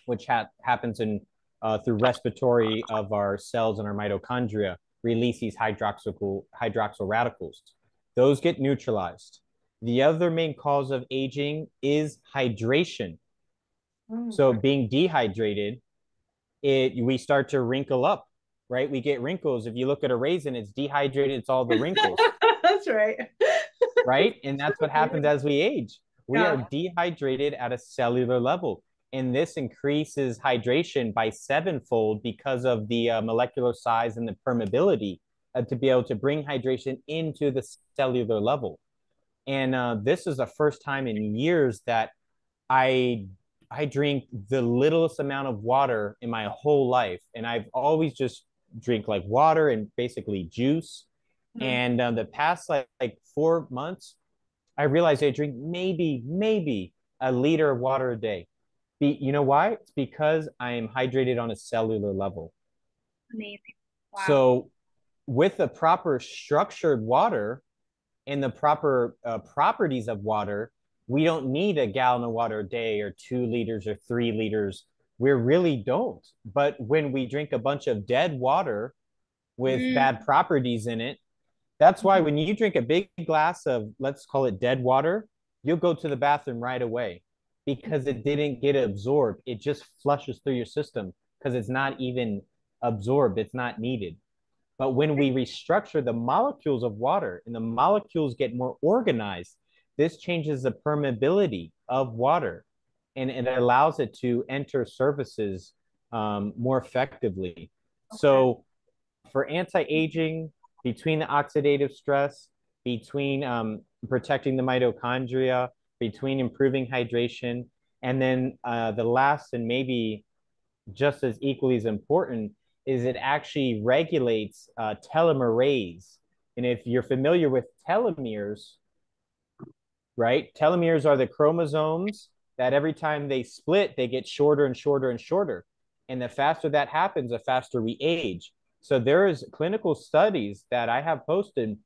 C: which happens through respiratory of our cells and our mitochondria, release these hydroxyl radicals. Those get neutralized. The other main cause of aging is hydration.
A: Oh,
C: So
A: okay.
C: being dehydrated, we start to wrinkle up, right? We get wrinkles. If you look at a raisin, it's dehydrated, it's all the wrinkles,
A: That's right.
C: right? And that's what happens as we age. We are
A: Yeah.
C: dehydrated at a cellular level. And this increases hydration by sevenfold because of the molecular size and the permeability to be able to bring hydration into the cellular level. And this is the first time in years that I I drink the littlest amount of water in my whole life, and I've always just drink like water and basically juice.
A: Mhm.
C: And the past like 4 months, I realized I drink maybe a liter of water a day. You know why? It's because I am hydrated on a cellular level.
B: Amazing. Wow.
C: So with the proper structured water, and the proper properties of water, we don't need a gallon of water a day or 2 liters or 3 liters. We really don't. But when we drink a bunch of dead water with
B: Mm,
C: bad properties in it, that's why when you drink a big glass of, let's call it dead water, you'll go to the bathroom right away because it didn't get absorbed. It just flushes through your system because it's not even absorbed, it's not needed. But when we restructure the molecules of water and the molecules get more organized, this changes the permeability of water and it allows it to enter surfaces more effectively.
A: Okay.
C: So, for anti aging, between the oxidative stress, between protecting the mitochondria, between improving hydration, and then the last and maybe just as equally as important is it actually regulates telomerase. And if you're familiar with telomeres, right? Telomeres are the chromosomes that every time they split, they get shorter and shorter and shorter. And the faster that happens, the faster we age. So there is clinical studies that I have posted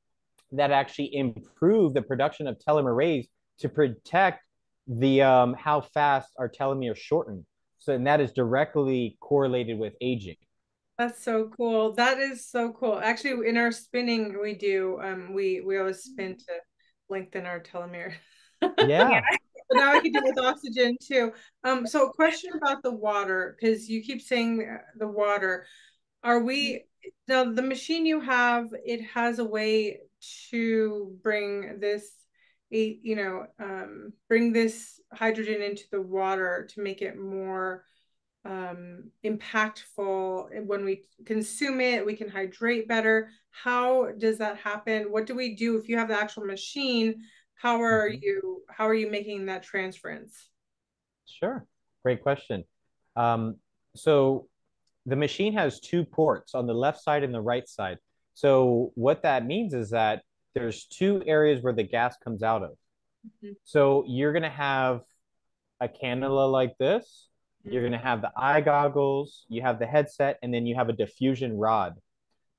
C: that actually improve the production of telomerase to protect the how fast our telomeres shorten. So and that is directly correlated with aging.
A: That's so cool. That is so cool. Actually, in our spinning, we do we always spin to lengthen our telomere.
B: Yeah.
C: Yeah.
A: But now I can do with oxygen too. So a question about the water, because you keep saying the water. Are we now the machine you have, it has a way to bring this bring this hydrogen into the water to make it more impactful. When we consume it, we can hydrate better. How does that happen? What do we do if you have the actual machine?
C: Mhm.
A: How are you making that transference?
C: Sure. Great question. Um, so the machine has two ports on the left side and the right side. So what that means is that there's two areas where the gas comes out of. So you're going to have a cannula like this. You're going to have the eye goggles, you have the headset, and then you have a diffusion rod.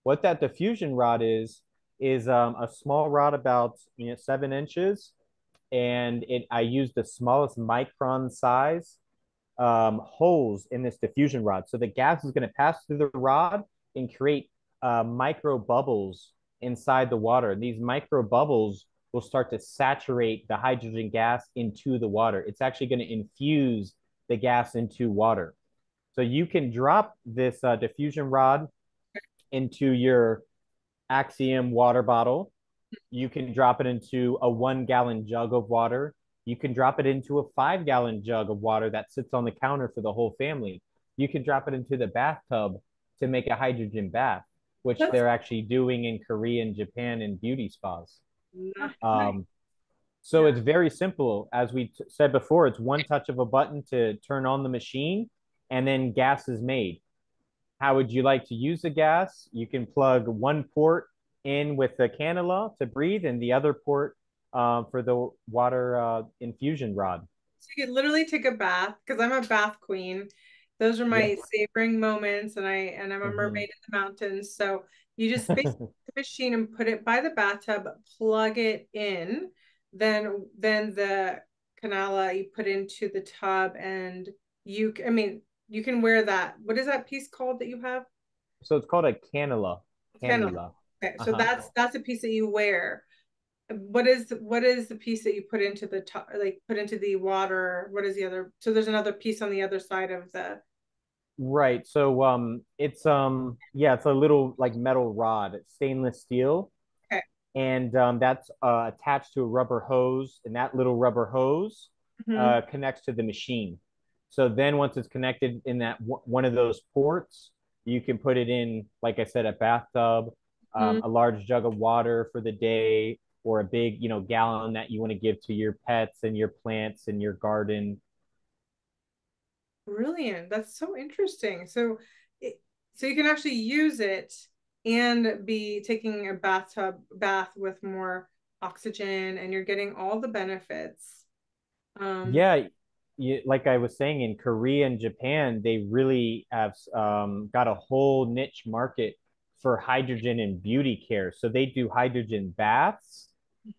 C: What that diffusion rod is a small rod about 7 inches, and it I use the smallest micron size holes in this diffusion rod. So the gas is going to pass through the rod and create micro bubbles inside the water. And these micro bubbles will start to saturate the hydrogen gas into the water. It's actually going to infuse the gas into water. So you can drop this diffusion rod into your Axiom water bottle. You can drop it into a 1 gallon jug of water. You can drop it into a 5 gallon jug of water that sits on the counter for the whole family. You can drop it into the bathtub to make a hydrogen bath, which
A: That's
C: they're actually doing in Korea and Japan in beauty spas.
A: nice.
C: Um, so
A: Yeah.
C: it's very simple. As we said before, it's one touch of a button to turn on the machine, and then gas is made. How would you like to use the gas? You can plug one port in with the cannula to breathe and the other port for the water infusion rod.
A: So you could literally take a bath because I'm a bath queen. Those are
C: Yeah.
A: my savoring moments, and I'm a
C: Mm-hmm.
A: mermaid in the mountains. So you just basically take the machine and put it by the bathtub, plug it in, then the canala you put into the tub, and I mean, you can wear that. What is that piece called that you have?
C: So it's called a cannula.
A: Cannula.
C: Cannula.
A: Okay, so
C: Uh-huh.
A: that's a piece that you wear. What is the piece that you put into the top, like put into the water? What is the other? So there's another piece on the other side of the.
C: Right. So it's yeah, it's a little like metal rod. It's stainless steel,
A: Okay.
C: and that's attached to a rubber hose, and that little rubber hose
A: Mm-hmm.
C: connects to the machine. So then once it's connected in that one of those ports, you can put it in, like I said, a bathtub,
A: Mm-hmm.
C: a large jug of water for the day, or a big, gallon that you want to give to your pets and your plants and your garden.
A: Brilliant. That's so interesting. So you can actually use it and be taking a bathtub bath with more oxygen, and you're getting all the benefits. Um,
C: Yeah, like I was saying, in Korea and Japan, they really have got a whole niche market for hydrogen and beauty care. So they do hydrogen baths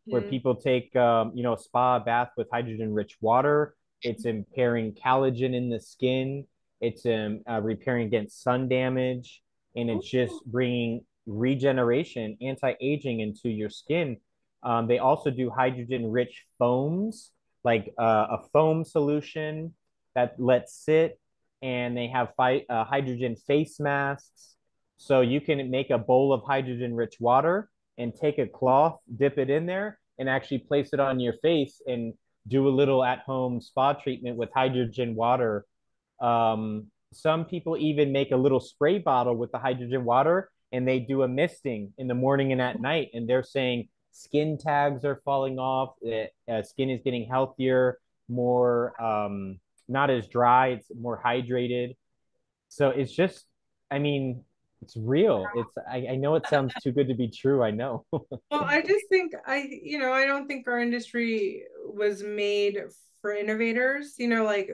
C: where
A: mhm.
C: people take, a spa bath with hydrogen-rich water. It's impairing collagen in the skin. It's repairing against sun damage, and it's just bringing regeneration, anti-aging into your skin. They also do hydrogen-rich foams, like a foam solution that lets sit, and they have hydrogen face masks. So you can make a bowl of hydrogen-rich water and take a cloth, dip it in there, and actually place it on your face and do a little at-home spa treatment with hydrogen water. Some people even make a little spray bottle with the hydrogen water, and they do a misting in the morning and at night. And they're saying skin tags are falling off, skin is getting healthier, more not as dry, it's more hydrated. So it's just, I mean, it's real. I know it sounds too good to be true. I know.
A: Well, I just think I don't think our industry was made for innovators, like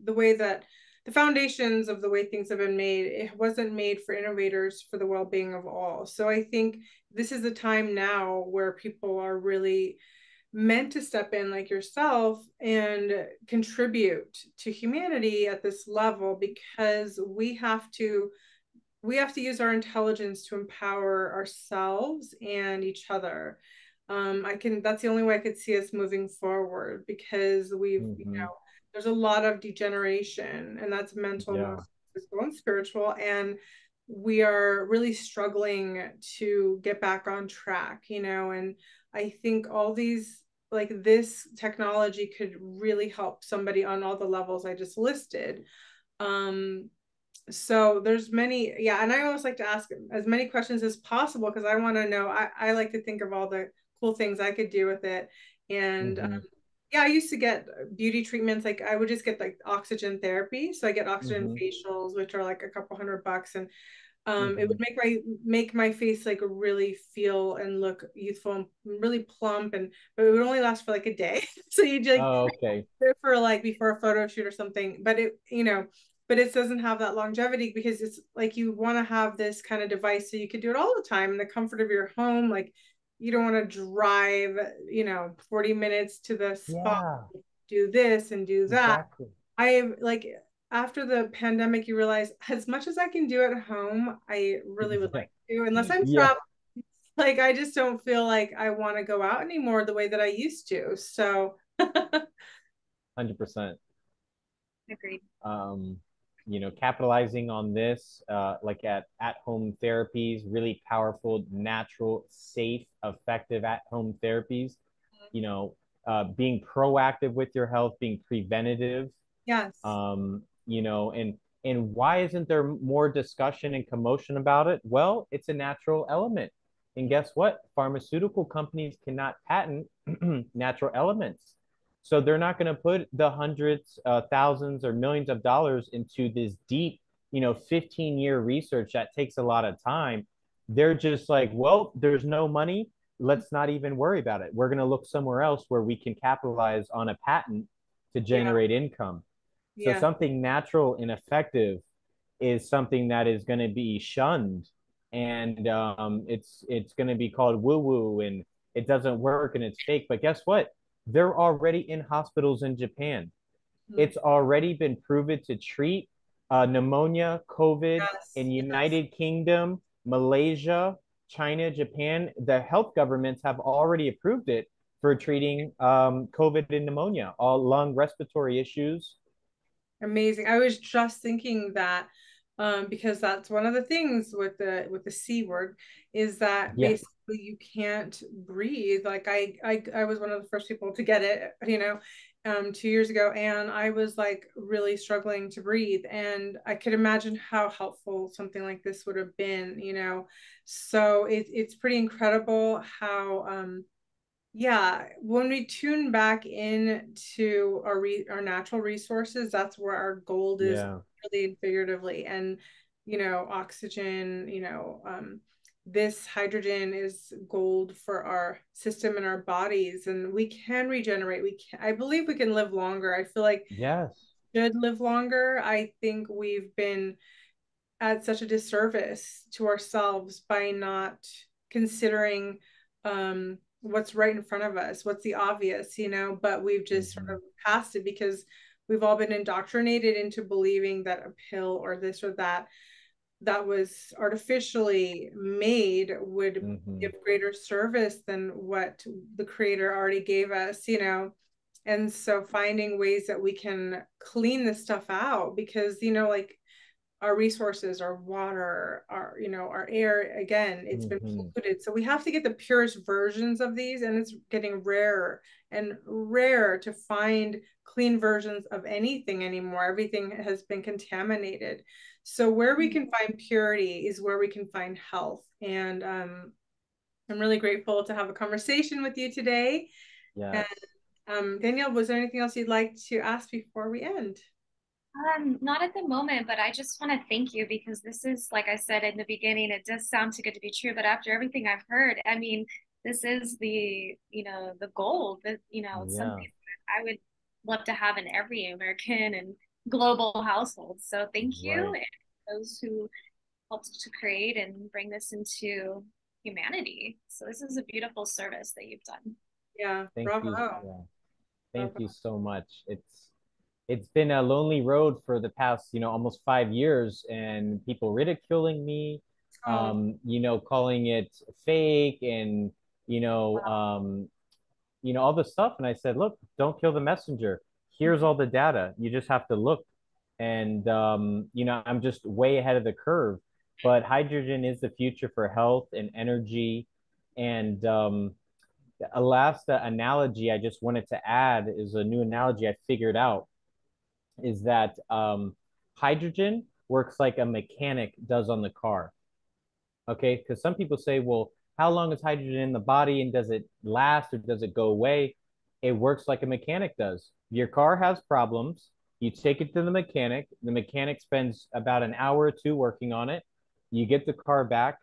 A: the way that the foundations of the way things have been made, it wasn't made for innovators for the well-being of all. So I think this is the time now where people are really meant to step in like yourself and contribute to humanity at this level, because we have to use our intelligence to empower ourselves and each other. That's the only way I could see us moving forward, because there's a lot of degeneration, and that's mental,
C: Yeah.
A: emotional, physical, and spiritual. And we are really struggling to get back on track, and I think all these, like this technology could really help somebody on all the levels I just listed. Um, so there's many, yeah, and I always like to ask as many questions as possible, because I want to know. I like to think of all the cool things I could do with it. And yeah, I used to get beauty treatments. Like I would just get like oxygen therapy. So I get oxygen facials, which are like a couple $100, and it would make my face like really feel and look youthful and really plump, and but it would only last for like a day. So you like
C: Oh, okay.
A: for like before a photo shoot or something. But it doesn't have that longevity, because it's like you want to have this kind of device so you could do it all the time in the comfort of your home. Like you don't want to drive 40 minutes to the spa,
C: Yeah,
A: do this and do that.
C: exactly.
A: I like After the pandemic, you realize as much as I can do at home, I really would
C: Yeah.
A: like to, unless I'm
C: Yeah.
A: traveling. Like I just don't feel like I want to go out anymore the way that I used to. So
C: 100%.
B: Agreed.
C: Um, capitalizing on this, like at-home therapies, really powerful, natural, safe, effective at-home therapies, being proactive with your health, being preventative,
A: yes,
C: and why isn't there more discussion and commotion about it? Well, it's a natural element. And guess what? Pharmaceutical companies cannot patent natural elements. So they're not going to put the hundreds, thousands, or millions of dollars into this deep, 15-year research that takes a lot of time. They're just like, well, there's no money. Let's not even worry about it. We're going to look somewhere else where we can capitalize on a patent to
A: yeah,
C: generate income. So
A: yeah,
C: something natural and effective is something that is going to be shunned, and it's going to be called woo woo, and it doesn't work and it's fake. But guess what? They're already in hospitals in Japan. It's already been proven to treat pneumonia, COVID
A: yes,
C: in
A: yes.
C: United Kingdom, Malaysia, China, Japan. The health governments have already approved it for treating COVID and pneumonia, all lung respiratory issues.
A: Amazing. I was just thinking that, because that's one of the things with the C word, is that
C: Yeah.
A: basically you can't breathe. Like I was one of the first people to get it, 2 years ago, and I was like really struggling to breathe, and I could imagine how helpful something like this would have been. So it's pretty incredible how yeah, when we tune back into our natural resources, that's where our gold is,
C: Yeah.
A: really and figuratively. And oxygen, this hydrogen is gold for our system and our bodies, and we can regenerate. I believe we can live longer. I feel like
C: Yes.
A: we should live longer. I think we've been at such a disservice to ourselves by not considering what's right in front of us, what's the obvious, but we've just sort
C: Mm-hmm.
A: of passed it, because we've all been indoctrinated into believing that a pill or this or that was artificially made would
C: Mm-hmm.
A: give greater service than what the creator already gave us. And so finding ways that we can clean this stuff out, because like our resources, our water, our air, again, it's been
C: Mm-hmm.
A: polluted. So we have to get the purest versions of these, and it's getting rarer and rarer to find clean versions of anything anymore. Everything has been contaminated. So where we can find purity is where we can find health. And I'm really grateful to have a conversation with you today. And
C: Yes.
A: Danielle, was there anything else you'd like to ask before we end?
B: Not at the moment, but I just want to thank you because this is, like I said in the beginning, it does sound too good to be true. But after everything I've heard, I mean, this is the goal that, it's something
C: Yeah.
B: that I would love to have in every American and global household. So thank you,
C: Right.
B: and those who helped to create and bring this into humanity. So this is a beautiful service that you've done.
A: Yeah,
C: Thank
A: bravo.
C: you. Yeah. Thank
A: Bravo.
C: you so much. It's been a lonely road for the past, almost 5 years, and people ridiculing me,
A: Oh,
C: calling it fake, and all this stuff. And I said, look, don't kill the messenger. Here's all the data. You just have to look. And I'm just way ahead of the curve. But hydrogen is the future for health and energy. And a last analogy I just wanted to add is a new analogy I figured out is that hydrogen works like a mechanic does on the car. Okay, because some people say, well, how long is hydrogen in the body and does it last or does it go away? It works like a mechanic does. Your car has problems. You take it to the mechanic. The mechanic spends about an hour or two working on it. You get the car back,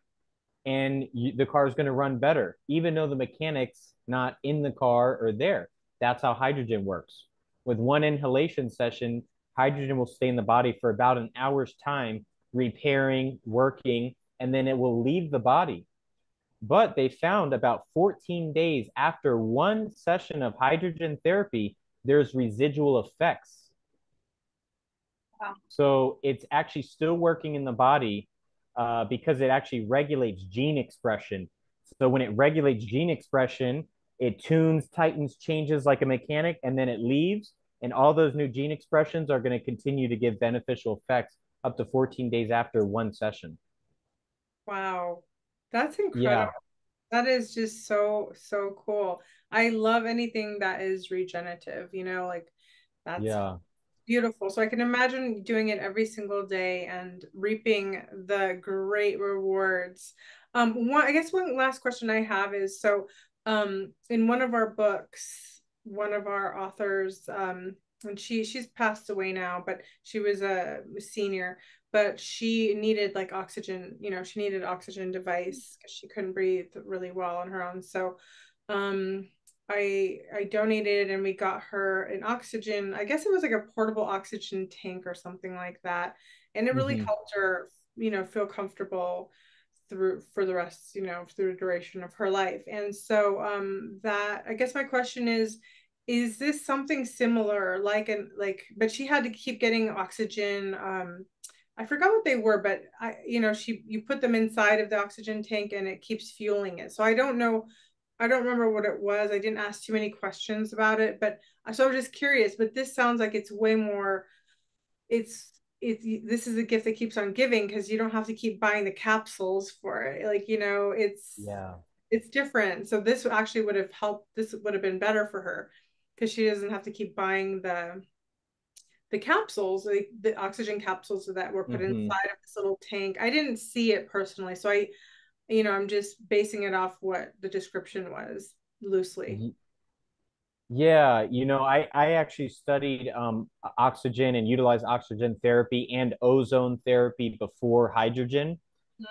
C: and the car is going to run better, even though the mechanic's not in the car or there. That's how hydrogen works. With one inhalation session, hydrogen will stay in the body for about an hour's time, repairing, working, and then it will leave the body. But they found about 14 days after one session of hydrogen therapy, there's residual effects.
B: Wow.
C: So it's actually still working in the body because it actually regulates gene expression. So when it regulates gene expression, it tunes, tightens, changes like a mechanic, and then it leaves. And all those new gene expressions are going to continue to give beneficial effects up to 14 days after one session.
A: wow. That's incredible.
C: Yeah,
A: That is just so, so cool. I love anything that is regenerative, like that's
C: yeah.
A: beautiful. So I can imagine doing it every single day and reaping the great rewards. I guess one last question I have is so in one of our books, one of our authors, and she's passed away now, but she was a senior, but she needed like oxygen, she needed oxygen device because she couldn't breathe really well on her own. So um I donated and we got her an oxygen. I guess it was like a portable oxygen tank or something like that. And it really
C: Hmm.
A: helped her, feel comfortable through for the rest, through the duration of her life. And so that I guess my question is this something similar but she had to keep getting oxygen I forgot what they were, but you put them inside of the oxygen tank and it keeps fueling it. So I don't remember what it was. I didn't ask too many questions about it, but so I was just curious. But this sounds like it's way more. It's this is a gift that keeps on giving because you don't have to keep buying the capsules for it. Like
C: Yeah.
A: it's different. So this actually would have helped. This would have been better for her because she doesn't have to keep buying the capsules, like the oxygen capsules that were put
C: Hmm.
A: inside of this little tank. I didn't see it personally, so I'm just basing it off what the description was loosely.
C: Yeah, I actually studied oxygen and utilized oxygen therapy and ozone therapy before hydrogen.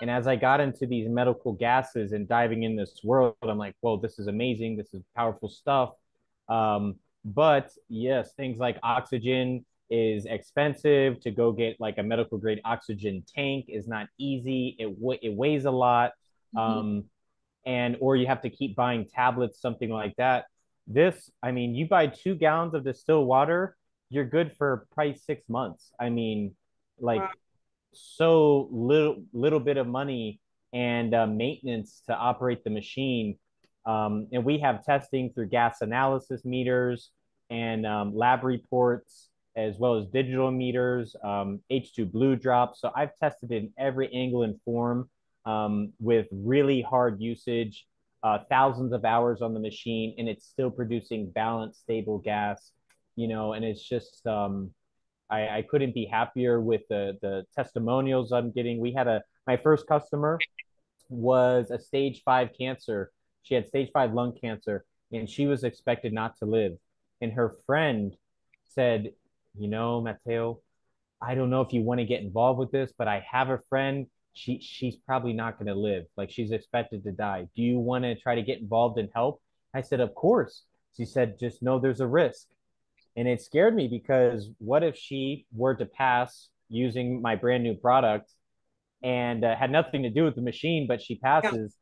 C: And as I got into these medical gases and diving in this world, I'm like, whoa, this is amazing. This is powerful stuff. But yes, things like oxygen is expensive. To go get like a medical grade oxygen tank is not easy. It weighs a lot.
A: Mhm.
C: Um, and or you have to keep buying tablets, something like that. This, I mean, you buy 2 gallons of distilled water, you're good for probably 6 months. I mean,
A: Wow.
C: like so little bit of money and maintenance to operate the machine. And we have testing through gas analysis meters and lab reports, as well as digital meters, H2 blue drops. So I've tested in every angle and form with really hard usage, thousands of hours on the machine, and it's still producing balanced, stable gas. And it's just I couldn't be happier with the testimonials I'm getting. We had my first customer was a stage 5 cancer. She had stage 5 lung cancer, and she was expected not to live. And her friend said, Mateo, I don't know if you want to get involved with this, but I have a friend. She's probably not going to live. Like she's expected to die. Do you want to try to get involved and help? I said, of course. She said, just know there's a risk. And it scared me because what if she were to pass using my brand new product and had nothing to do with the machine, but she
A: Yeah.
C: passes,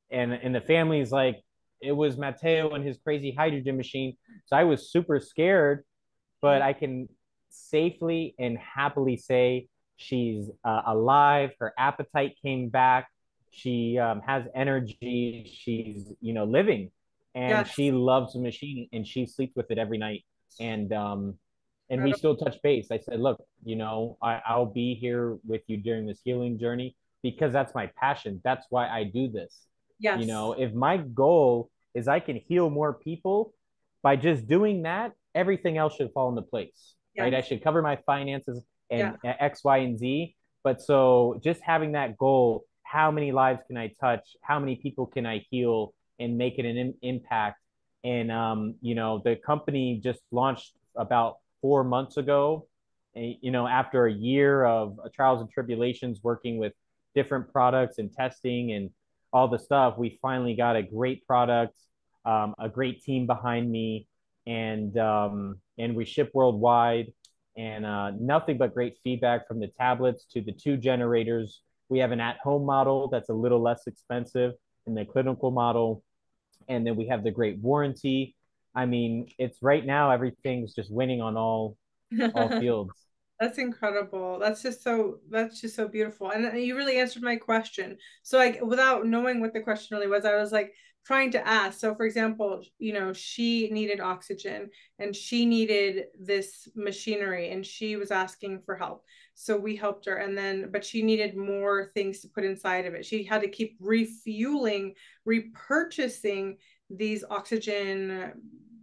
C: and the family's like, it was Matteo and his crazy hydrogen machine. So I was super scared, but I can safely and happily say she's alive. Her appetite came back. She has energy. She's living, and
A: Yes.
C: she loves the machine, and she sleeps with it every night. And we
A: Incredible.
C: still touch base. I said, look, I'll be here with you during this healing journey because that's my passion. That's why I do this.
A: Yes.
C: If my goal is I can heal more people by just doing that, everything else should fall into place, right? I
A: Yes.
C: should cover my finances
A: Yeah.
C: and X, Y, and Z. But so just having that goal, how many lives can I touch? How many people can I heal and make it an impact? And the company just launched about 4 months ago. After a year of trials and tribulations, working with different products and testing and all the stuff, we finally got a great product, a great team behind me, and we ship worldwide, and nothing but great feedback from the tablets to the two generators. We have an at-home model that's a little less expensive than the clinical model, and then we have the great warranty. I mean, it's right now everything's just winning on all fields.
A: That's incredible. That's just so beautiful. And you really answered my question. So like without knowing what the question really was, I was like trying to ask. So for example, she needed oxygen and she needed this machinery and she was asking for help. So we helped her and then but she needed more things to put inside of it. She had to keep refueling, repurchasing these oxygen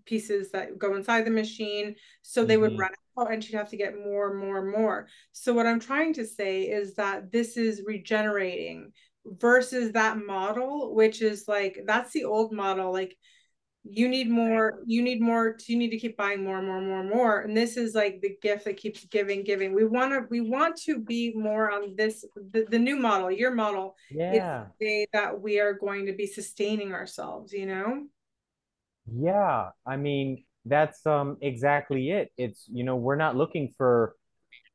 A: pieces that go inside the machine so they would
C: Mm-hmm.
A: run out and she'd have to get more and more and more. So what I'm trying to say is that this is regenerating versus that model, which is like that's the old model. Like you need more, you need to keep buying more and more and more and more. And this is like the gift that keeps giving. We want to be more on this the new model, your model. It's
C: Yeah.
A: the way that we are going to be sustaining ourselves.
C: Yeah, I mean, that's exactly it. It's, we're not looking for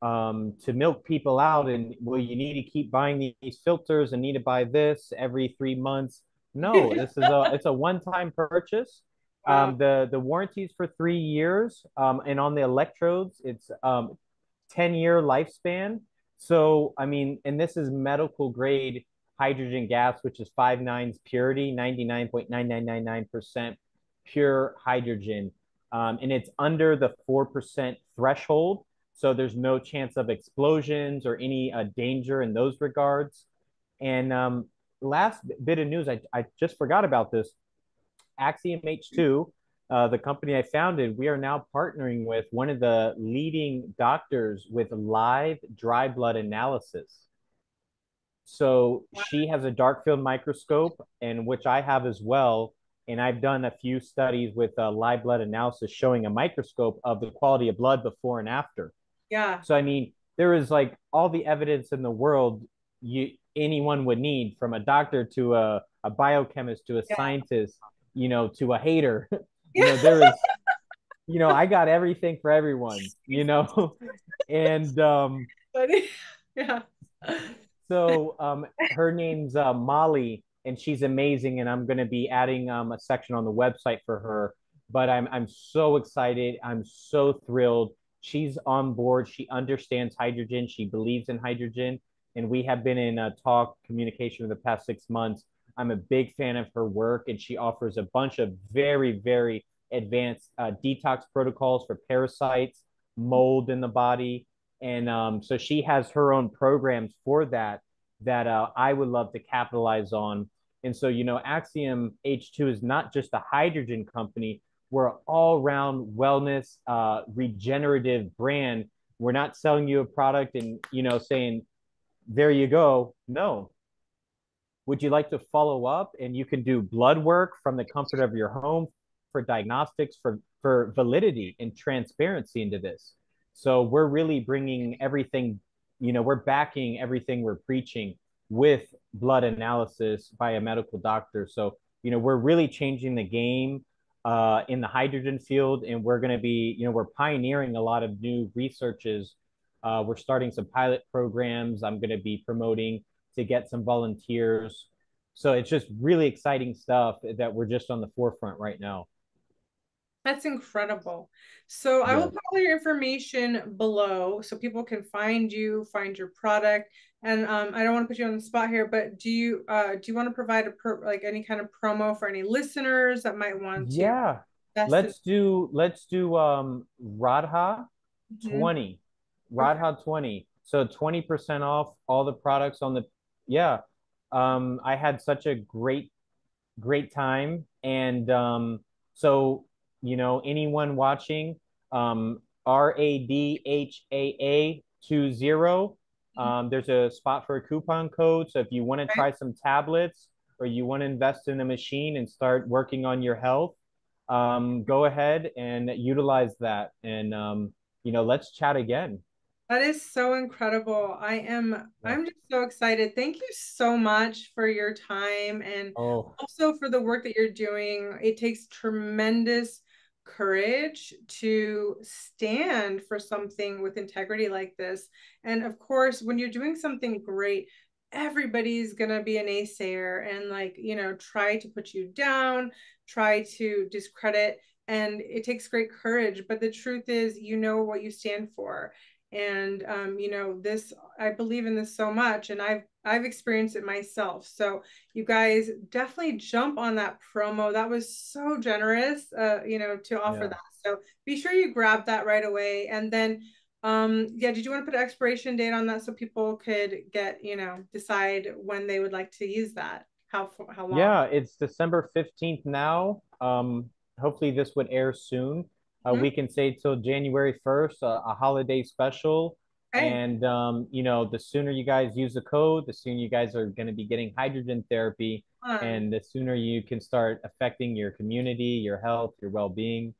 C: to milk people out and well, you need to keep buying these filters and need to buy this every 3 months. No, this is it's a one-time purchase.
A: Wow.
C: The warranties for 3 years, and on the electrodes, it's 10-year lifespan. So, I mean, and this is medical grade hydrogen gas, which is 5 nines purity, 99.9999% pure hydrogen. And it's under the 4% threshold. So there's no chance of explosions or any danger in those regards. And last bit of news, I just forgot about this. Axiom H2, the company I founded, we are now partnering with one of the leading doctors with live dry blood analysis. So she has a dark field microscope, and which I have as well. And I've done a few studies with live blood analysis showing a microscope of the quality of blood before and after.
A: Yeah.
C: So I mean, there is like all the evidence in the world anyone would need, from a doctor to a biochemist to a
A: Yeah.
C: scientist, to a hater.
A: Yeah.
C: There is, I got everything for everyone. And
A: But yeah.
C: so her name's Molly, and she's amazing. And I'm going to be adding a section on the website for her. But I'm so excited. I'm so thrilled. She's on board. She understands hydrogen. She believes in hydrogen, and we have been in talk communication for the past 6 months. I'm a big fan of her work, and she offers a bunch of very, very advanced detox protocols for parasites, mold in the body, and so she has her own programs for that I would love to capitalize on. And so, Axiom H2 is not just a hydrogen company. We're an all-round wellness, regenerative brand. We're not selling you a product and, saying, there you go. No. Would you like to follow up? And you can do blood work from the comfort of your home for diagnostics, for validity and transparency into this. So we're really bringing everything, we're backing everything we're preaching with blood analysis by a medical doctor. So, we're really changing the game. in the hydrogen field, and we're going to be, we're pioneering a lot of new researches. We're starting some pilot programs. I'm going to be promoting to get some volunteers. So it's just really exciting stuff that we're just on the forefront right now.
A: That's incredible. So I will
C: Yeah.
A: put all your information below so people can find you, find your product. And I don't want to put you on the spot here, but do you want to provide like any kind of promo for any listeners that might want to
C: Yeah.
A: invest in?
C: Let's do Radha
A: Mhm.
C: 20.
A: Okay.
C: Radha 20. So 20% off all the products on the, yeah. I had such a great time. And so, anyone watching, RADHAA 20. There's a spot for a coupon code. So if you want to
A: Okay.
C: try some tablets or you want to invest in a machine and start working on your health, go ahead and utilize that. And, let's chat again.
A: That is so incredible.
C: Yeah.
A: I'm just so excited. Thank you so much for your time and
C: Oh,
A: also for the work that you're doing. It takes tremendous courage to stand for something with integrity like this. And of course, when you're doing something great, everybody's gonna be a naysayer and like, try to put you down, try to discredit, and it takes great courage. But the truth is, you know what you stand for. And this, I believe in this so much, and I've experienced it myself. So you guys definitely jump on that promo. That was so generous, to offer
C: yeah.
A: that. So be sure you grab that right away. And then yeah, did you want to put an expiration date on that so people could get, decide when they would like to use that? How long?
C: Yeah, it's December 15th now. Hopefully this would air soon.
A: Mhm.
C: We can say till January 1st, a holiday special.
A: Okay.
C: And the sooner you guys use the code, the sooner you guys are going to be getting hydrogen therapy,
A: Fun.
C: and the sooner you can start affecting your community, your health, your well-being.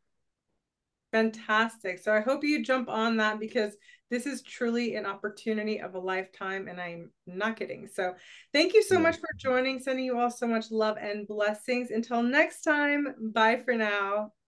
A: Fantastic. So I hope you jump on that because this is truly an opportunity of a lifetime, and I'm not kidding. So thank you so
C: Yeah.
A: much for joining. Sending you all so much love and blessings. Until next time, bye for now.